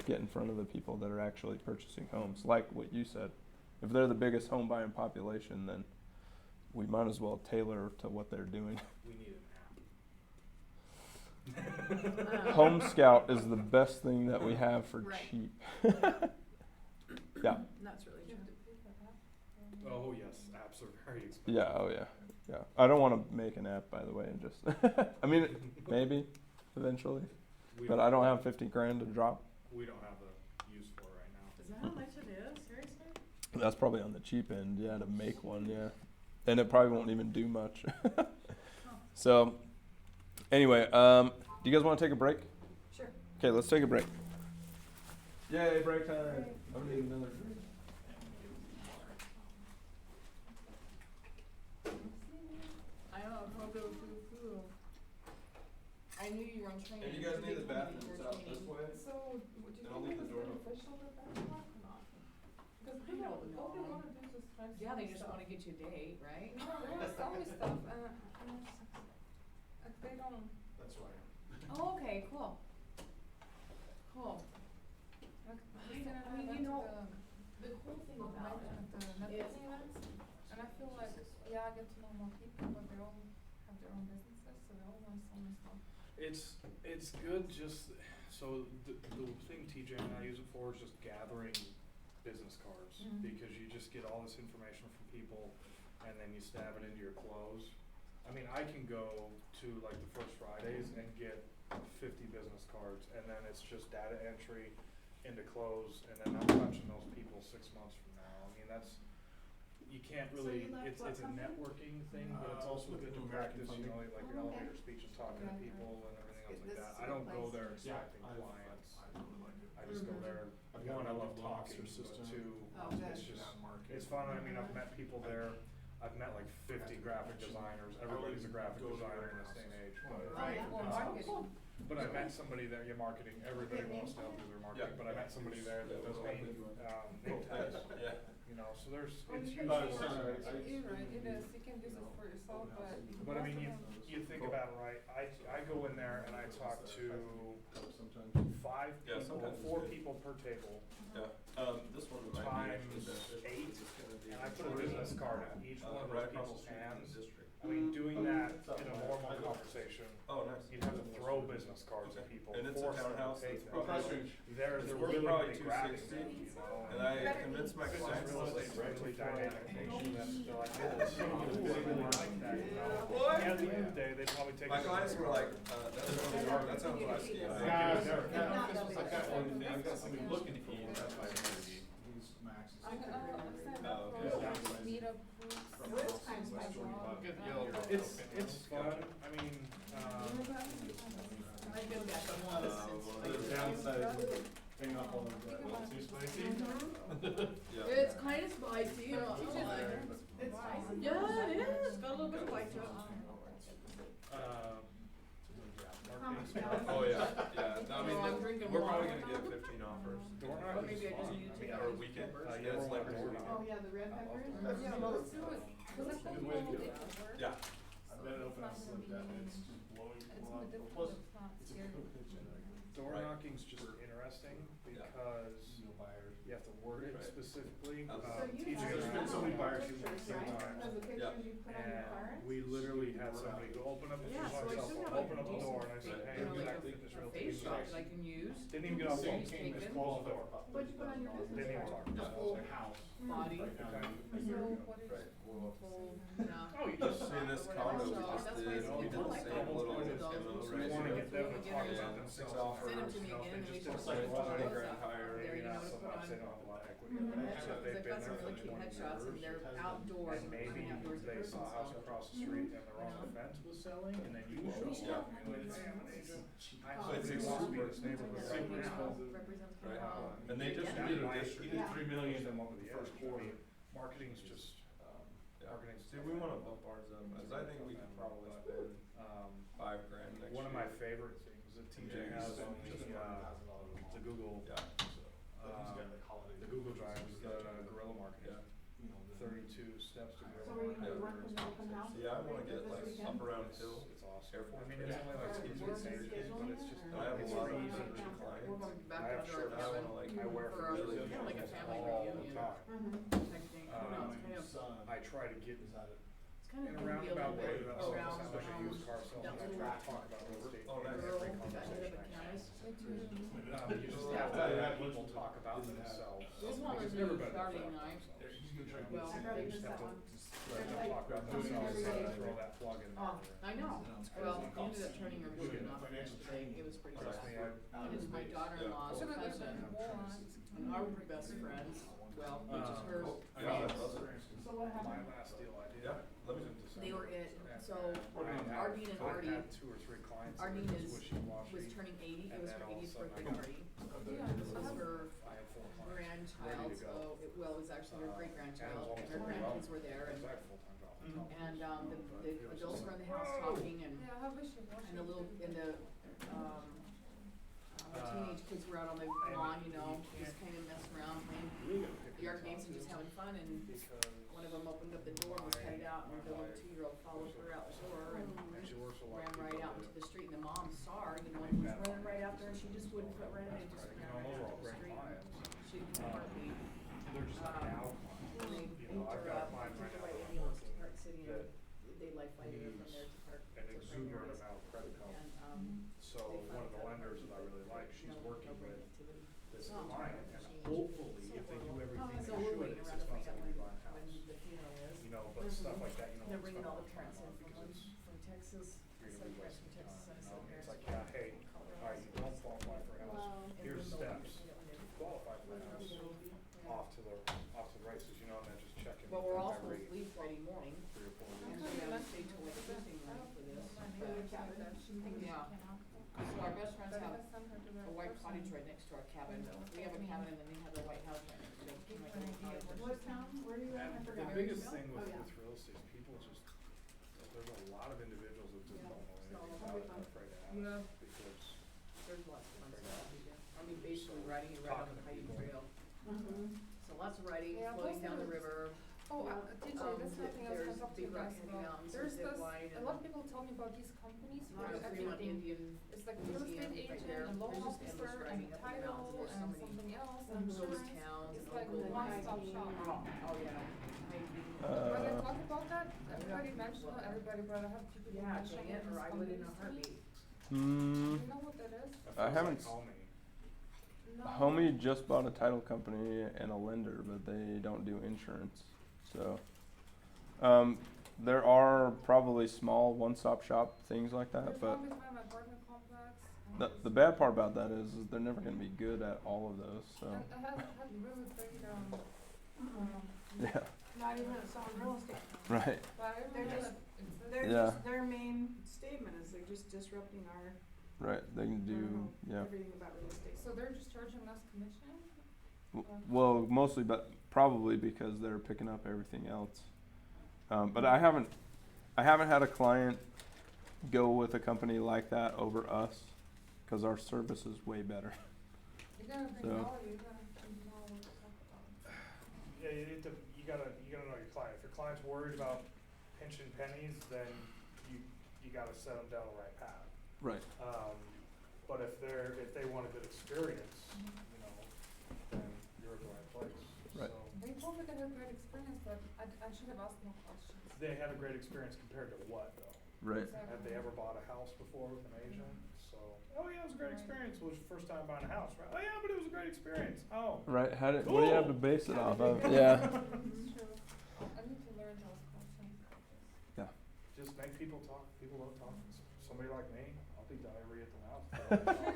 get in front of the people that are actually purchasing homes, like what you said. If they're the biggest home buying population, then we might as well tailor to what they're doing. We need an Uh, Home Scout is the best thing that we have for Right. cheap. Yeah, That's really You true. have to pay for that. Oh, yes, apps are very expensive. yeah, oh yeah, yeah. I don't wanna make an app, by the way, and just, I mean, maybe, eventually, but I don't have 50 grand to drop. We don't have the use for it right now. Is that how much it is, seriously? That's probably on the cheap end, yeah, to make one, yeah. And it probably won't even do much. So, anyway, do you guys wanna take a break? Sure. Okay, let's take a break. Yay, break time. I'm gonna need another drink. I know, I'm go foo. I knew you were on training. And you guys They need the told me you bathrooms were out training. this way? So, would you Then I'll think leave it the was door open. beneficial that that's not or not? Because I people, don't all they know. wanna do is just try to Yeah, sell they just stuff. wanna get you a date, right? No, they wanna sell me stuff, and like, they don't, That's why. Oh, okay, cool. Cool. like, I Christina and I mean, went you to know, the The cool thing about it networking events, and I feel like, yeah, I get to know more people, but they all have their own businesses, so they all wanna sell me stuff. It's good just, so the thing TJ and I use it for is just gathering business cards. Mhm. Because you just get all this information from people and then you stab it into your close. I mean, I can go to like the First Fridays and get 50 business cards, and then it's just data entry into close, and then I'm touching those people 6 months from now. I mean, that's, you can't So really, you left it's what a company? networking thing, but it's also With good the to American practice, you know, funding. like Oh, your okay. elevator speech and talking to Okay. people and everything else like This that. is I your don't go place. there Yeah, expecting I clients. really like it. I just go Mhm. there, I've got one, I a love Google talking, Monster but system. two, Oh, it's good. just, That market. it's fun. I mean, I've met people there. I've met like 50 graphic designers. Everybody's a graphic designer in this day and age, but. Oh, yeah. Well, marketing. But I met somebody there, yeah, marketing, everybody wants to help do their marketing, but I met somebody there that does name tags, Yeah. you know, so there's, Well, it's you huge. can it's use it, alright. you're right, it is, you can use it for yourself, but. But I mean, most of them- you think about it, right, I go in there and I talk to Sometimes. 5 Yeah, people, sometimes it's 4 good. people per table, Yeah, this one times 8, and I put a business card in each one of those people's hands. I mean, doing that in a normal conversation, Oh, nice. you'd have to throw business cards at people, And it's a force them to townhouse take that's them. probably, They're it's worth willing to probably be grabbing 260, them, you know. and I convinced my This clients. is real estate's really dynamic nation, that they're like, oh, this is really like that, you know. What? And at the end of the day, they probably take. My a clients were like, that sounds what I see. I've got somebody looking to eat, that's why these maxes. I understand that Oh, for okay. meetup groups. This time's my job. Good uh, yellow. It's fun, I mean, I feel that. The downside is hang up on the, too spicy? It's kind of spicy, you know. Teach us there. It's Wow. spicy. Yeah, it is. Got a little bit of bite to it. marketing. Oh, yeah, yeah, no, I No, I'm mean, drinking we're probably water. gonna get 15 offers. Door Or knocking maybe is I just fun. need to I mean, take Or weekend, yeah, yeah, it's like door a knocking. Oh, yeah, the red peppers? Yeah, let's do it, cause I feel Good like way to people do did it. it work. Yeah, worded Right. specifically. So you TJ have and I there's been some so many of buyers the who want pictures, to right? buy. Of the pictures Yeah. you put on your car? And we literally had somebody go open up the Yeah, so cell it should phone, have open a up the door, and I said, You hey, know, I'm like Jack a, Fitness a Realty. face shop that I can use. Didn't even get off the Same phone, came as Taken. close to What'd you put on your business Didn't even card? talk. The the whole house. body. Right now. Okay. So what is? Right. Whole, yeah. Oh, you just See this Or condo whatever. we So just that's did, why I said we you did don't the like same that. little Those demo ones. right We wanna here. get them to talk about And themselves. 6 Send offers, them to me You know, again and they we just can did put like photos 20 up. grand higher. There, you know, not to so put much, on. they don't have a lot of equity. The But headshots, 'cause they've I've been got some there really for cute 20 headshots and years. they're outdoors, And running maybe outdoors in they person, saw a house so. across the street and they're on the fence with selling, and then you show Yeah. up and you're like, hey, I'm an agent. I Oh, actually it's want to be super- this neighborhood Super right now. expensive. Represents Right. Canada. And they just Yeah. did a Might- district. Yeah. 3 million them over the first edge. quarter. Marketing's just, Yeah. marketing's. See, we wanna bump ours up, as I think we could probably spend $5 grand next year. One of my favorite things that TJ has on the Google, Yeah, the Google Drive is the guerrilla marketing. yeah. 32 steps to So guerrilla are you gonna marketing. work in the open house? See, I wanna get this like weekend? up around It's, Hill. it's awesome. Air Force I mean, Base. it's only like Or 60 work pages, scheduling but it's just. or- I have a it's lot of easy energy to clients. We're going I back have to shirts. our I cabin wanna like I wear for for a, really kind of like a good family all the reunion time. Mhm. type thing. I don't know, it's kind of, I try to get it's kind in of a gonna be a roundabout little way bit without around, sounding like a used car salesman. that I little try to talk about real estate. Oh, in nice. girl every that got hit up conversation at I can. Camas. You just have to have people talk about themselves. This one was Because new everybody Saturday talks about night. themselves. Well, I'd rather You miss just that have to one. let them talk about themselves and throw that plug in Oh, there. I know, well, we ended up turning her good enough yesterday, it was pretty Trust rough. me, And it's my daughter-in-law's Should have cousin, and our best friends, well, which is her Yeah. friends. So what My happened? last deal I did. Yeah, let me- was in December. They were at, And so, I Ardeen and had Artie had 2 or 3 clients. Ardeen that is, wishy-washy, was turning 80, it and was then her all of a 80th sudden birthday I got- party. Yeah, This was her I had 4 clients grandchild, ready to go. so, well, it was actually her great-grandchild, and it was and her almost grandkids were there, Because I and, had a full-time job. and, the adults were in the house talking, and, Yeah, how wishy washy. and the little, and the, teenage kids were out on the lawn, you know, just kind of messing around, playing yard games and just having fun, and Because one of them opened up the door and was headed out, and the little 2-year-old followed her out the door, and she works a lot. ran of right people out that- into the street, and the mom saw her, you know, and was running right out there, and she just wouldn't quit running, and just You ran know, right those are out all to the great street. clients. She didn't heartbeat. They're just not now clients. And they You picked know, I've her got a up, client took right her now right that I'm ambulance to working Park City, and that they life flighted her from needs there to Park. an to exuberant Park amount of credit help. And, So one of the lenders that I really like, she's working with this Oh. client, and hopefully, if they do everything they So we're should, waiting in around 6 to months, find they'll out be when, buying a when house. the funeral is. You know, but stuff like that, you know. They're don't bringing spend all a the lot of parents time in on from, because from Texas, you're some gonna be parents from wasting Texas, time, and you some know? parents It's like, from yeah, hey, Colorado. alright, you don't qualify for a house, Wow. And here's then they'll steps, get it when qualify for a house, they're- off to the races, you know, and then just check in. But with we're them all supposed every to leave Friday morning, 3 or 4 and weeks. we have stayed till like Tuesday morning for this. Yeah. So our best friends have a white cottage right next to our cabin. We have a cabin and then they have a white house right next to it. Kind of like a little cottage. What town, where are you at? I And forgot. the biggest Marysville? thing with, Oh, yeah. with real estate is people just, there's a lot of individuals that just Yeah. don't know So, anything that'll about be it, fun. are afraid to ask, Yeah. because There's lots of fun stuff to do. I mean, basically riding, you ride on the hiking trail. Mhm. So lots of riding, Yeah, floating plus down the there's- river. Oh, DJ, that's something I was there's gonna talk to you big rock guys candy about. mountains, There's zip this, line, a lot of people tell me about these companies who There's do a Fremont everything. Indian It's like real estate museum right agent there. and loan There's just endless officer and riding up the title mountains. There's so and many something else and Mhm. ghost insurance. towns It's and like local. one-stop shop. Oh, yeah. Hiking. When they Uh, talk about that, everybody mentions, not everybody, but I have people who Yeah, mention dang it, these or I would in a companies to me. heartbeat. Do Hmm. you know what that is? that I feels haven't like homey. No. Homie just bought a title company and a lender, but they don't do insurance. So, there are probably small one-stop shop things like that, There's but one behind my apartment complex. and the bad part about that is they're never going to be good at all of those. So, And it has really big, yeah, Not even selling real estate. right. but I They're remember just- that it They're says- Yeah. just, their main statement is they're just disrupting our, Right, they can do, yeah. everything about real estate. So they're just charging less commission? Well, mostly, but probably because they're picking up everything else. But I haven't had a client go with a company like that over us, because our service is way better. You gotta bring So- quality, you gotta know what to talk about. Yeah, you gotta know your client. If your client's worried about pinching pennies, then you gotta set them down the right path. Right. But if they want a good experience, you know, then you're at the right place. Right. So They told me they had a great experience, but I should have asked more questions. they had a great experience compared to what though? Right. Had they ever bought a house before with an agent? So, oh yeah, it was a great experience. It was your first time buying a house, right? Oh yeah, but it was a great experience. Oh. Right. What do you have to base it off of? It's Yeah. true. I need to learn those questions. Just make people talk. People love talking. Somebody like me, I'll be diarrhea at the mouth.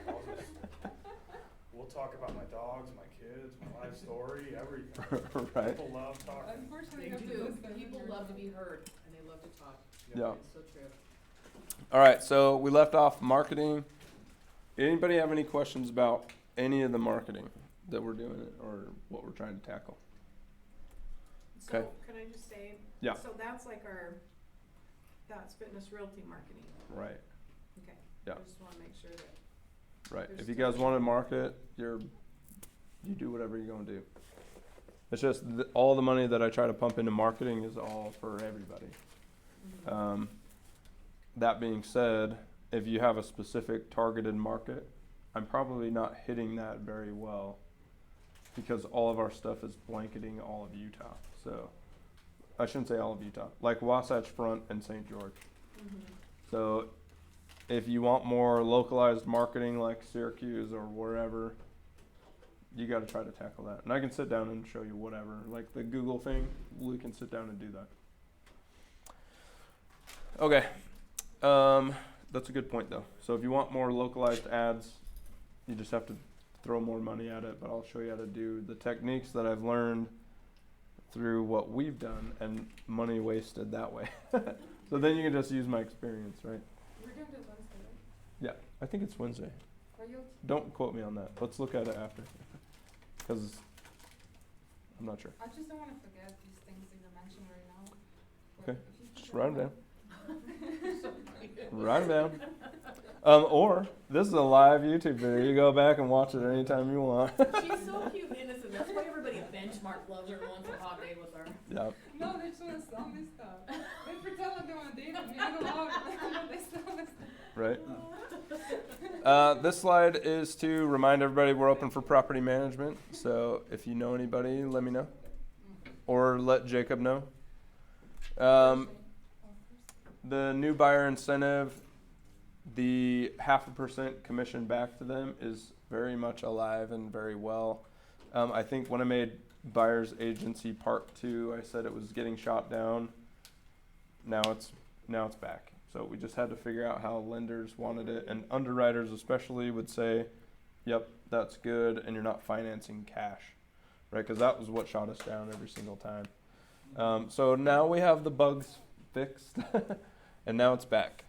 We'll talk about my dogs, my kids, my life story, everything. Right. People love talking. Unfortunately, They you have to do, listen. people love to be heard, and they love to talk, Yeah. it's so true. All right. So we left off marketing. Anybody have any questions about any of the marketing that we're doing or what we're trying to tackle? So, Okay. can I just say? Yeah. So that's like that's Fitness Realty marketing, Right. okay. Yeah. I just wanna make sure that, Right. There's If you still- guys want to market, you do whatever you're going to do. It's just all the money that I try to pump into marketing is all for everybody. That being said, if you have a specific targeted market, I'm probably not hitting that very well because all of our stuff is blanketing all of Utah. So I shouldn't say all of Utah, like Wasatch Front and St. George. So if you want more localized marketing like Syracuse or wherever, you got to try to tackle that. And I can sit down and show you whatever. Like the Google thing, we can sit down and do that. Okay. That's a good point though. So if you want more localized ads, you just have to throw more money at it. But I'll show you how to do the techniques that I've learned through what we've done and money wasted that way. So then you can just use my experience, right? We're doing this Wednesday, right? Yeah, I think it's Wednesday. Are you? Don't quote me on that. Let's look at it after. Because I'm not sure. I just don't want to forget these things that you're mentioning right now. But Okay, if you just forget write 'em them- down. Write 'em down. Or this is a live YouTube video. You go back and watch it anytime you want. She's so cute and innocent, that's why everybody at Benchmark loves her and wants a hot date with her. Yeah. No, they just want to sell me stuff. They pretend like they want to date with me. I don't know. But they sell me stuff. Right. This slide is to remind everybody we're open for property management. So if you know anybody, let me know. Or let Jacob know. The new buyer incentive, the 0.5% commission back to them is very much alive and very well. I think when I made Buyer's Agency Part 2, I said it was getting shot down. Now it's back. So we just had to figure out how lenders wanted it, and underwriters especially would say, yep, that's good, and you're not financing cash, right? Because that was what shot us down every single time. So now we have the bugs fixed, and now it's back.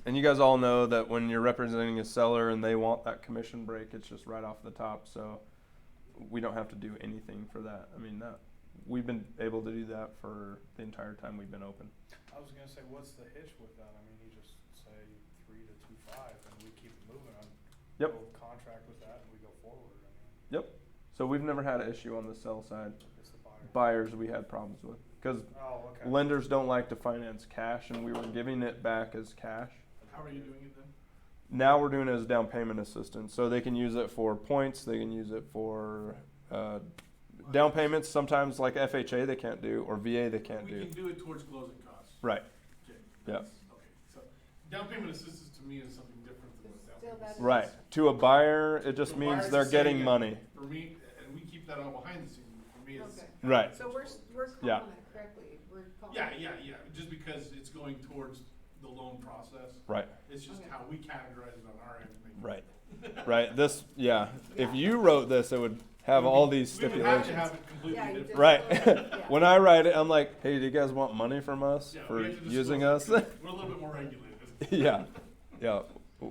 And you guys all know that when you're representing a seller and they want that commission break, it's just right off the top. So we don't have to do anything for that. I mean, we've been able to do that for the entire time we've been open. I was gonna say, what's the hitch with that? I mean, you just say 3 to 2.5 and we keep it moving on. Yep. Go contract with that and we go forward. I mean, Yep. So we've never had an issue on the sell side. it's the buyer. Buyers we had problems with because Oh, okay. lenders don't like to finance cash, and we were giving it back as cash. How are you doing it then? Now we're doing it as down payment assistance, so they can use it for points. They can use it for down payments. Sometimes like FHA they can't do, or VA they can't We do. can do it towards closing costs. Right. Okay. Yeah. that's- Okay, so down payment assistance to me is something different than what down Still payment that assistance Right. is. To a buyer, it just To a means buyer, they're it's the same getting thing. money. For me, and we keep that all behind the scenes, for me it's. Okay. Right. So we're Yeah. calling it correctly, we're calling Yeah, it. yeah, just because it's going towards the loan process. Right. It's just Okay. how we categorize it on our end to make. Right. Right. This. Yeah. If you wrote this, it would have all these We would have to stipulations. have it completely Yeah, you different. just- Right. Yeah. When I write it, I'm like, hey, do you guys want money from us Yeah, for we have to using disclose us? it because we're a little bit more regulated. Yeah. Yeah.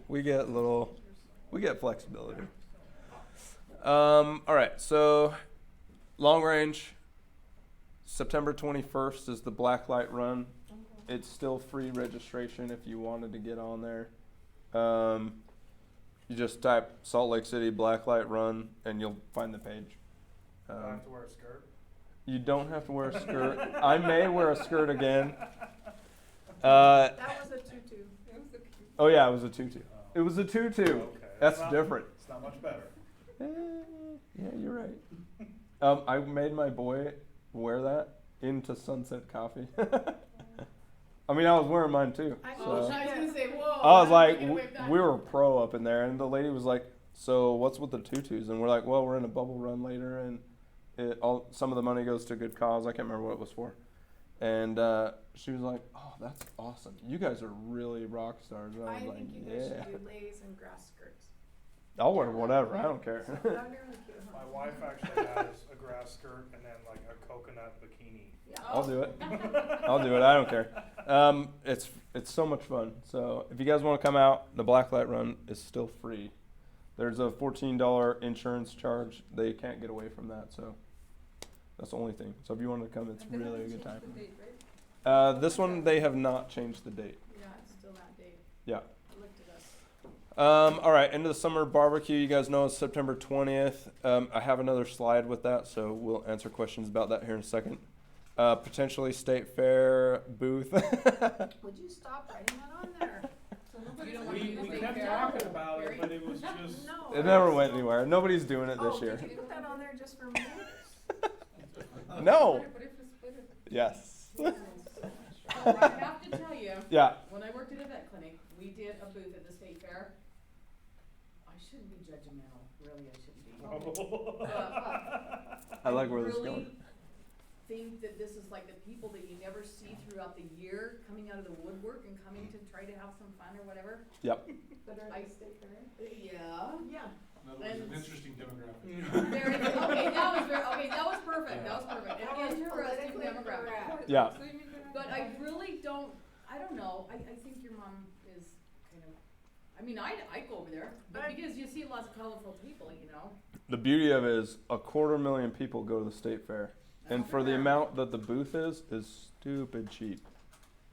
We get flexibility. All right. So long range, September 21st is the Blacklight Run. It's still free registration if you wanted to get on there. You just type Salt Lake City Blacklight Run and you'll find the page. Do I have to wear a skirt? You don't have to wear a skirt. I may wear a skirt again. That was a tutu. It was so cute. Oh yeah, it was a tutu. It was a tutu. Okay. That's Not- different. It's not much better. Yeah, you're right. I made my boy wear that into Sunset Coffee. I mean, I was wearing mine too. I So. Oh, I was gonna say, whoa. I was I'm like, thinking way back. we were pro up in there, and the lady was like, "So what's with the tutus?" And we're like, "Well, we're in a bubble run later, and some of the money goes to a good cause. I can't remember what it was for." And she was like, "Oh, that's awesome! You guys are really rock stars." And I I was think like, you guys "Yeah, should do lays and grass skirts. I'll wear whatever. I don't care." That'd be really cute, huh? My wife actually has a grass skirt and then like a coconut bikini. Yeah. I'll do it. I'll do it. I don't care. It's so much fun. So if you guys want to come out, the Blacklight Run is still free. There's a $14 insurance charge. They can't get away from that. So that's the only thing. So if you want to come, it's And they really a haven't good time. changed the date, right? This one they have not changed the date. Yeah, it's still that date. Yeah. I looked at us. All right, into the summer barbecue. You guys know it's September 20th. I have another slide with that, so we'll answer questions about that here in a second. Potentially state fair booth. Would you stop writing that on there? So nobody's don't gonna wanna use do it. the kept fair? talking about it, Very- but it was just. No. It never went anywhere. Nobody's doing it this Oh, year. did you put that on there just for me? No. But if you split it. Yes. So I have to tell you, Yeah. when I worked at a vet clinic, we did a booth at the state fair. I shouldn't be judgmental, really, I shouldn't be. I like where this is really going. think that this is like the people that you never see throughout the year coming out of the woodwork and coming to try to have some fun or whatever. Yep. That are I- at the state fair? Yeah. Yeah. In other words, an And- interesting demographic. Very good. Okay, that was perfect, that was perfect. An interesting Politically demographic. correct. Yeah. So you mean they're not But gonna- I really don't, I don't know, I think your mom is kind of, I mean, I'd go over there, but because you see lots of colorful people, you know. The beauty of it is 250,000 people go to the state fair, and for the Fair. amount that the booth is stupid cheap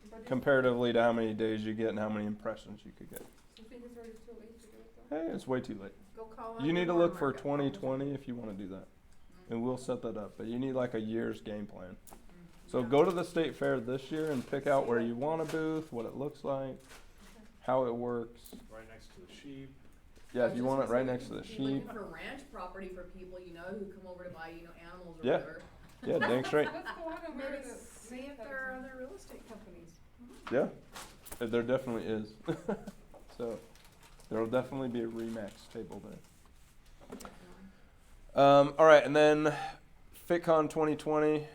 but if- comparatively to how many days you get and how many impressions you could get. So you think it's already too late to do it though? Hey, it's way too late. Go call on You need to the look for market. 2020 if you want to do that, and we'll set that up. But you need like a year's game plan. So Yeah. go to the state fair this year and pick out where you want a booth, what it looks like, how it works. Right next to the sheep. Yeah, if you want it right next to the Be sheep. looking for ranch property for people, you know, who come over to buy, you know, animals or Yeah. whatever. Yeah, dang straight. Let's go on and wear Maybe the see green if there are tags. other real estate companies. Yeah, there definitely is. So there'll definitely be a Remax table there. All right, and then FitCon 2020.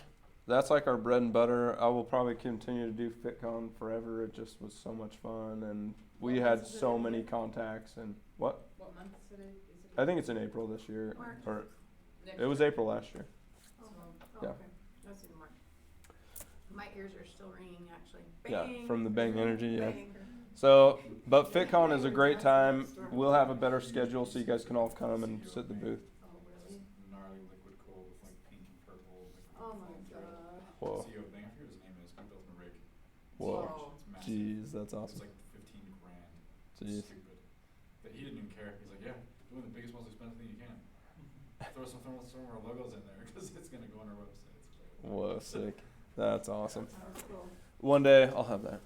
That's like our bread and butter. I will probably continue to do FitCon forever. It just was so much fun, and we What had month is it so in many again? contacts. And what? What month is it? I think it's in April this year, March. or Next it was year. April last year. Oh, Yeah. okay. That's in March. My ears are still ringing, actually. Yeah, Bang. from the Bang Energy, yeah. Bang. So, but FitCon is a great time. We'll have a better schedule so you guys can all come and sit in the booth. Oh, really? Gnarly liquid coal with like pink and purple. Oh, my God. Whoa, CEO thing, I forget his name is, he built in a rig. It's Whoa. huge, it's massive. jeez, that's It's awesome. like 15 grand. Jeez. Stupid. But he didn't even care. He's like, yeah, doing the biggest, most expensive thing you can. Throw some our logos in there because it's gonna go on our website. It's like, Whoa, sick. That's awesome. That's cool. One day I'll have that.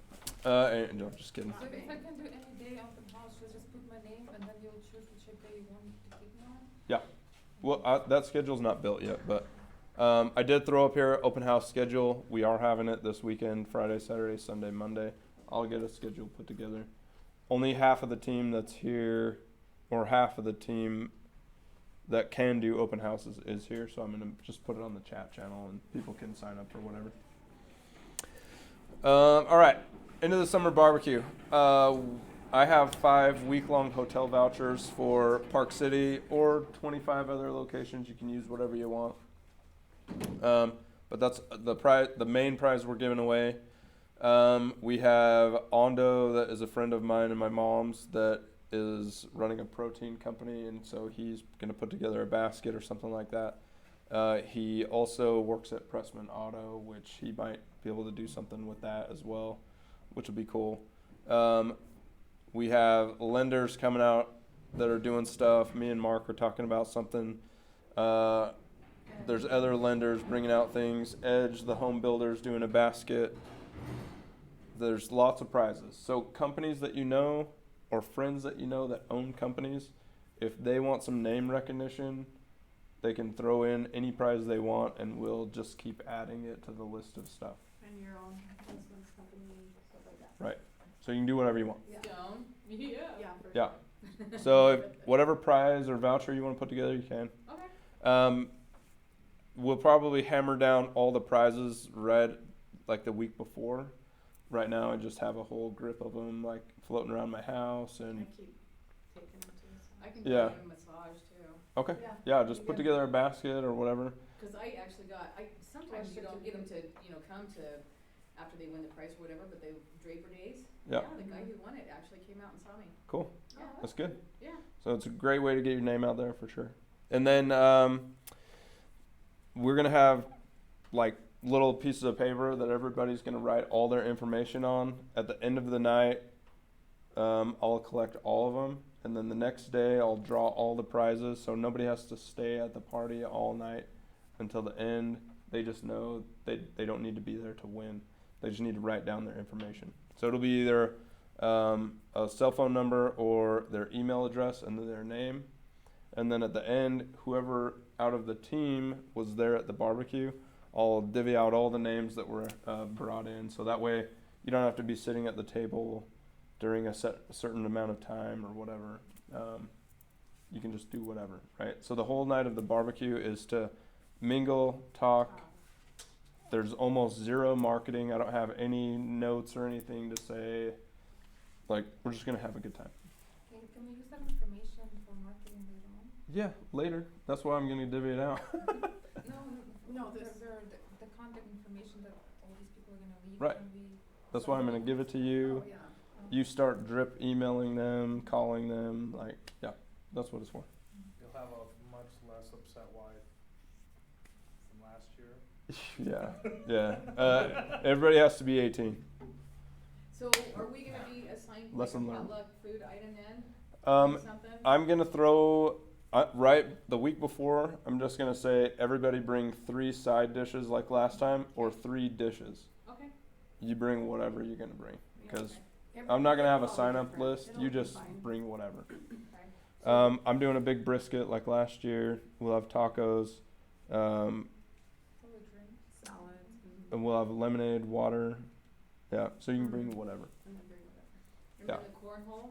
No, just kidding. So if I can do any day open house, should I just put my name and then you'll choose which day you want to keep me on? Well, that schedule's not built yet, but I did throw up here open house schedule. We are having it this weekend, Friday, Saturday, Sunday, Monday. I'll get a schedule put together. Only half of the team that's here, or half of the team that can do open houses is here, so I'm gonna just put it on the chat channel and people can sign up or whatever. All right, into the summer barbecue. I have 5 week-long hotel vouchers for Park City or 25 other locations. You can use whatever you want. But that's the prize. The main prize we're giving away. We have Ondo, that is a friend of mine and my mom's, that is running a protein company, and so he's gonna put together a basket or something like that. He also works at Pressman Auto, which he might be able to do something with that as well, which would be cool. We have lenders coming out that are doing stuff. Me and Mark are talking about something. There's other lenders bringing out things. Edge, the home builder's doing a basket. There's lots of prizes. So companies that you know or friends that you know that own companies, if they want some name recognition, They can throw in any prize they want, and we'll just keep adding it to the list of stuff. And your own business company, stuff like that. Right. So you can do whatever you want. Stone? Yeah. Yeah, for Yeah. sure. So if whatever prize or voucher you want to put together, you can. Okay. We'll probably hammer down all the prizes read like the week before. Right now, I just have a whole grip of them like floating around my house I and keep taking them too. So. I can Yeah. do a massage too. okay, Yeah. yeah, just you put can- together a basket or whatever. Cause I actually got, sometimes you don't get them to, come to, after they win the prize or whatever, but they, Draper Days. Yep. Yeah, the guy who won it actually came out and saw me. Cool, Yeah. that's good. Yeah. So it's a great way to get your name out there for sure. And then we're gonna have like little pieces of paper that everybody's gonna write all their information on. At the end of the night, I'll collect all of them, and then the next day I'll draw all the prizes, so nobody has to stay at the party all night until the end. They just know they don't need to be there to win. They just need to write down their information. So it'll be either a cell phone number or their email address and then their name. And then at the end, whoever out of the team was there at the barbecue, I'll divvy out all the names that were brought in. So that way you don't have to be sitting at the table during a certain amount of time or whatever. You can just do whatever, right? So the whole night of the barbecue is to mingle, talk. There's almost zero marketing. I don't have any notes or anything to say. Like, we're just going to have a good time. Can we use that information for marketing later on? Yeah, later. That's why I'm going to divvy it out. No, this- the contact information that all these people are gonna leave. Right. Can we? That's why I'm going to give it to you. Oh, yeah. You start drip emailing them, calling them. Like, yeah, that's what it's for. You'll have a much less upset wife than last year. Yeah. Everybody has to be 18. So are we gonna be assigned like a Lesson learned. potluck food item then? Something? I'm going to throw, right the week before, I'm just going to say everybody bring 3 side dishes like last time or 3 dishes. Okay. You bring whatever you're going to bring. Because Yeah, I'm not going to have a all sign up different. list. It'll You be just fine. bring whatever. Okay. I'm doing a big brisket like last year. We'll have tacos. Probably drinks. Salads And we'll have lemonade, water. Yeah, so you can bring whatever. and then bring whatever. Remember the cornhole?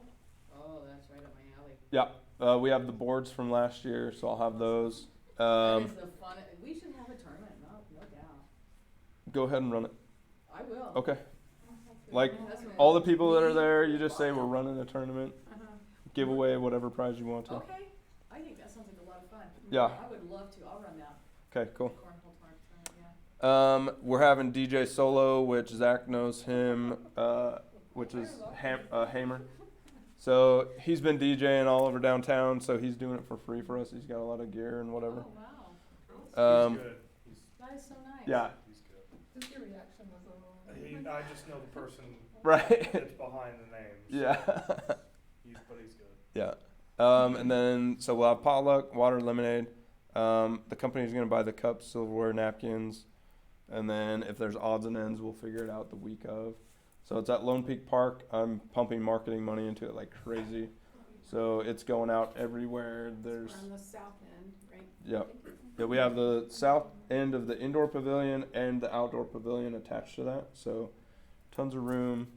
Oh, that's right up my alley. Yeah, we have the boards from last year, so I'll have those. That is the fun, we should have a tournament, no doubt. Go ahead and run it. I will. Okay. Like That's when- all the people that are there, you just say we're running a tournament. Uh-huh. Give away whatever prize you want to. Okay, I think that sounds like a lot of fun. Yeah. I would love to, I'll run that. Okay, cool. Cornhole tournament, yeah. We're having DJ Solo, which Zach knows him, which is Hamer. So he's been DJing all over downtown, so he's doing it for free for us. He's got a lot of gear and whatever. Oh, wow. Um, He's good. That is so nice. Yeah, He's good. Just your reaction was a little. I just know the person right. that's behind the names. Yeah. But he's good. Yeah. And then, so we'll have potluck, water, lemonade. The company's going to buy the cups, silverware, napkins. And then if there's odds and ends, we'll figure it out the week of. So it's at Lone Peak Park. I'm pumping marketing money into it like crazy. So it's going out everywhere. There's, We're on the south end, right? yeah. Yeah, we have the south end of the indoor pavilion and the outdoor pavilion attached to that. So tons of room.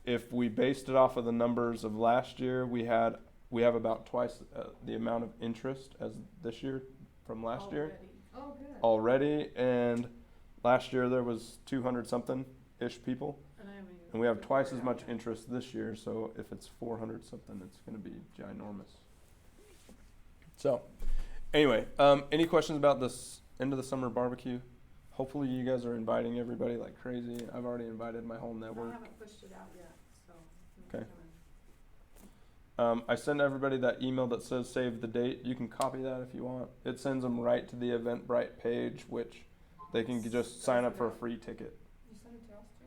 If we based it off of the numbers of last year, we have about twice the amount of interest as this year from last year Oh, good. already. And last year there was 200 something ish people, and we have twice as much interest this year. So if it's 400 something, it's going to be ginormous. So anyway, any questions about this end of the summer barbecue? Hopefully you guys are inviting everybody like crazy. I've already invited my whole I network. haven't pushed it out yet, so. Okay. I send everybody that email that says save the date. You can copy that if you want. It sends them right to the Eventbrite page, which they can just sign up for a free ticket. You sent it to us too?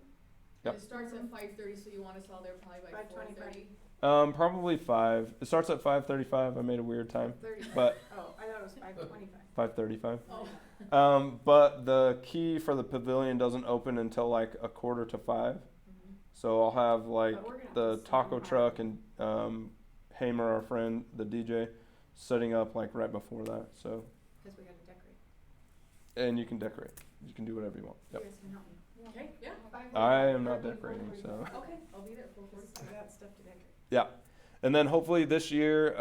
Yep. It starts at 5:30, so you want us all there probably by 4:30? Probably 5. It starts at 5:35. I made a weird time, 30. but Oh, I thought it was 5:25. 5:35. Oh. But the key for the pavilion doesn't open until like 4:45. So I'll have like But we're gonna have the to taco stand by. truck and Hamer, our friend, the DJ. setting up like right before that. So, Cause we gotta decorate. and you can decorate. You can do whatever you want. You Yep. guys can help me. Okay, yeah, I am not decorating, so. okay, I'll be there at 4:45. I got stuff to decorate. Yeah, and then hopefully this year,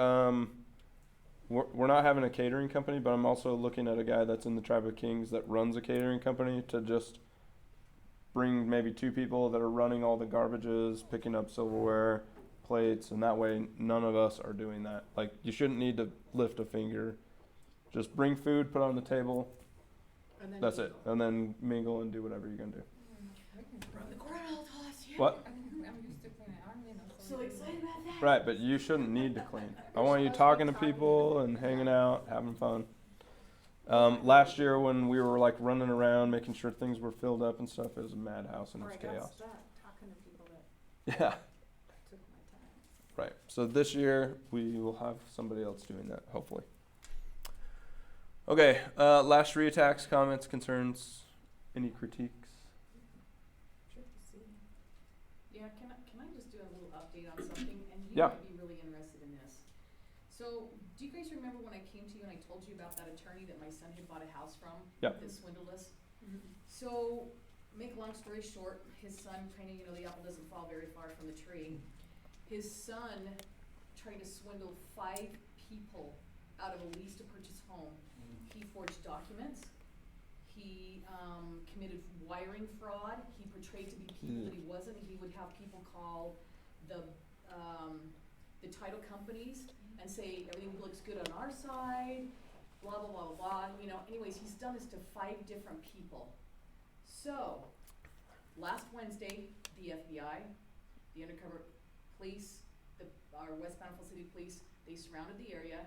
we're not having a catering company, but I'm also looking at a guy that's in the Tribe of Kings that runs a catering company to just bring maybe 2 people that are running all the garbages, picking up silverware, plates, and that way none of us are doing that. Like, you shouldn't need to lift a finger. Just bring food, put it on the table. And then That's you it, and then mingle and do whatever you're gonna do. Run the grill, toss, yeah. What? I mean, I'm used to cleaning. I'm, So excited about that. Right, but you shouldn't need to clean. I want you talking to people and hanging out, having fun. Last year when we were like running around making sure things were filled up and stuff, it was a madhouse and it Or was I got chaos. stuck talking to people that Yeah, took my time. right. So this year we will have somebody else doing that, hopefully. Okay, last reattacks, comments, concerns, any critiques? Trip to see. Yeah, can I just do a little update on something, and you Yeah. might be really interested in this. So, do you guys remember when I came to you and I told you about that attorney that my son had bought a house from? Yeah. That swindled us? So, make a long story short, his son kinda, the apple doesn't fall very far from the tree. His son tried to swindle 5 people out of a lease to purchase home. He forged documents. He committed wiring fraud. He portrayed to be people that he wasn't. He would have people call the title companies and say everything looks good on our side, blah blah blah blah blah. Anyways, he's done this to 5 different people. So, last Wednesday, the FBI, the undercover police, our West Bountiful City Police, they surrounded the area.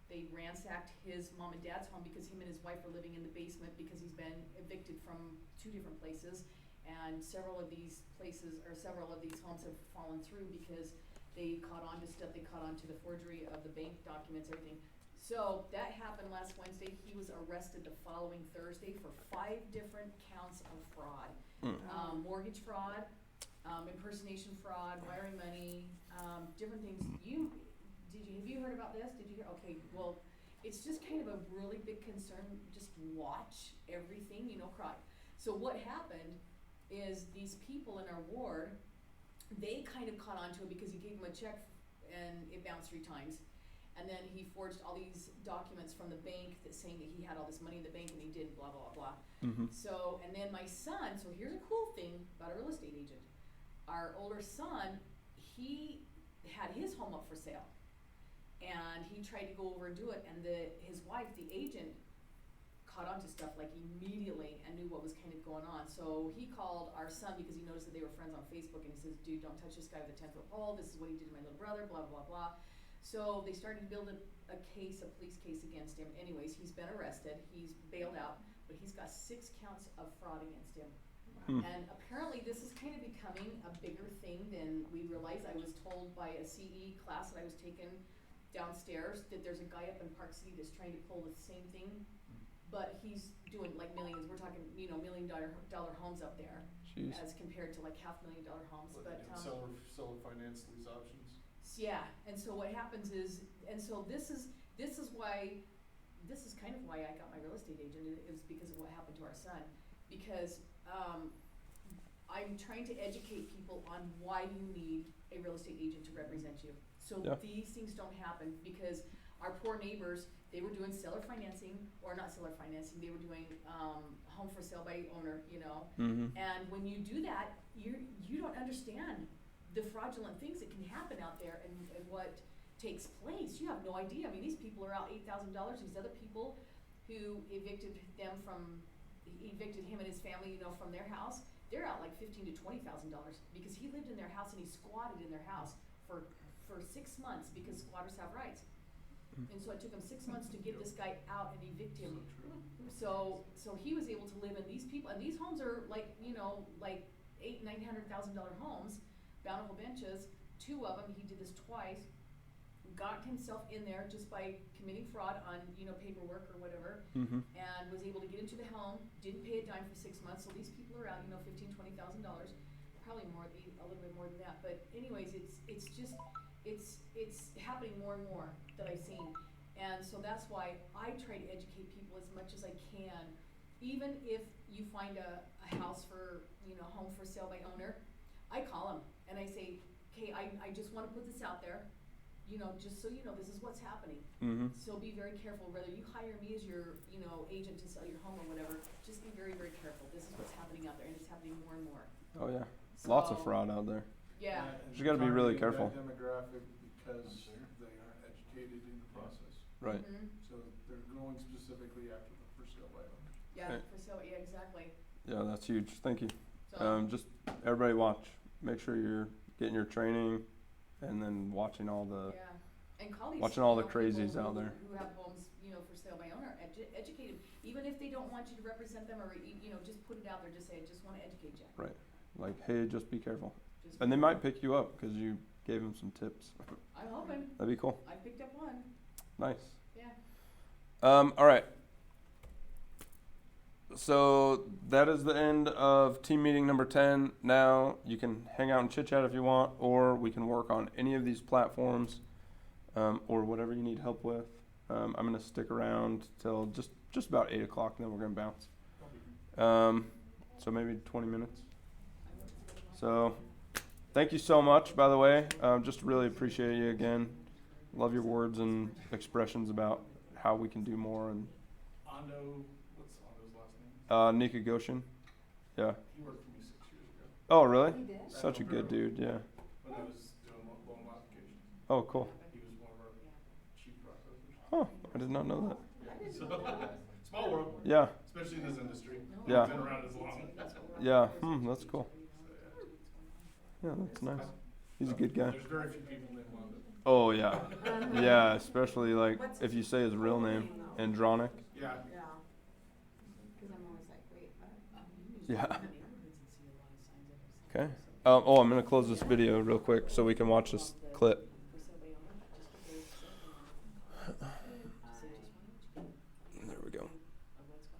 They ransacked his mom and dad's home because him and his wife are living in the basement because he's been evicted from 2 different places. And several of these homes have fallen through because they caught on to stuff. They caught on to the forgery of the bank documents, everything. So that happened last Wednesday. He was arrested the following Thursday for 5 different counts of fraud. Mortgage fraud, impersonation fraud, wiring money, different things. Have you heard about this? Did you hear? Okay, well, it's just kind of a really big concern. Just watch everything, cry. So what happened is these people in our ward, they kind of caught on to it because he gave them a check and it bounced 3 times. And then he forged all these documents from the bank that saying that he had all this money in the bank and he did blah, blah, blah, blah. So, and then my son, so here's a cool thing about a real estate agent. Our older son, he had his home up for sale. And he tried to go over and do it, and his wife, the agent, caught on to stuff like immediately and knew what was kind of going on. So he called our son because he noticed that they were friends on Facebook, and he says, dude, don't touch this guy with a 10-foot pole. This is what he did to my little brother, blah, blah, blah. So they started to build a police case against him. Anyways, he's been arrested. He's bailed out, but he's got 6 counts of fraud against him. And apparently this is kind of becoming a bigger thing than we realized. I was told by a CE class that I was taking downstairs that there's a guy up in Park City that's trying to pull the same thing, but he's doing like millions. We're talking, $1 million homes up there. Jeez. As compared to like $500,000 homes. But seller finance lease options. yeah, and so what happens is, and so this is kind of why I got my real estate agent. It was because of what happened to our son. Because I'm trying to educate people on why you need a real estate agent to represent you. So these things don't happen because our poor neighbors, they were doing seller financing, or not seller financing, they were doing home for sale by owner, And when you do that, you don't understand the fraudulent things that can happen out there and what takes place. You have no idea. I mean, these people are out $8,000. These other people who evicted him and his family, from their house, they're out like $15,000 to $20,000 because he lived in their house and he squatted in their house for 6 months because squatters have rights. And so it took him 6 months to get this guy out and evict him. So he was able to live in these people, and these homes are like, like $800,000-900,000 homes, Bountiful Benches. 2 of them, he did this twice, got himself in there just by committing fraud on, paperwork or whatever, and was able to get into the home, didn't pay a dime for 6 months. So these people are out, $15,000, $20,000, probably more, a little bit more than that. But anyways, it's happening more and more that I've seen. And so that's why I try to educate people as much as I can. Even if you find a house for, you know, home for sale by owner, I call them and I say, okay, I just wanna put this out there, you know, just so you know, this is what's happening. Mm-hmm. So be very careful, whether you hire me as your, you know, agent to sell your home or whatever, just be very, very careful. This is what's happening out there and it's happening more and more. Oh yeah, lots of So, fraud out there. Yeah. And Just gotta be really targeting careful. that demographic because they aren't educated in the process. Right. Mhm. So they're going specifically after the for sale by owners. Yeah, Right. for sale, yeah, exactly. Yeah, that's huge. Thank you. So, Just everybody watch. Make sure you're getting your training, and then watching all the. yeah. And call these, watching all you the know, crazies people out there. who have homes, you know, for sale by owner, educate them. Even if they don't want you to represent them or, you know, just put it out there, just say, I just wanna educate you. Right. Like, hey, just be careful. Just And they might pick you up because you gave them some tips. I'm hoping. That'd be cool. I picked up one. Nice. Yeah. All right. So that is the end of team meeting number 10. Now you can hang out and chit chat if you want, or we can work on any of these platforms, or whatever you need help with. I'm gonna stick around till just about 8 o'clock, and then we're gonna bounce. So maybe 20 minutes. So thank you so much, by the way. Just really appreciate you again. Love your words and expressions about how we can do more. And Ando, what's Ando's last name? Nika Goshen. Yeah. He worked for me 6 years ago. Oh, really? He did? Such a good dude. Yeah. When I was doing loan modifications. Oh, cool. He was one of our chief processors. Huh. I did not know that. So, small world, Yeah. especially in this industry. Yeah. Been around as long. Yeah. That's cool. Yeah, that's nice. He's a good guy. There's very few people named Wanda. Oh, yeah. Yeah, especially like if you say his real name, Andronic. Yeah. Yeah. Cause I'm always like, wait, what? Yeah. Okay. I'm gonna close this video real quick so we can watch this clip. For sale by owner, just put their cell phone on it.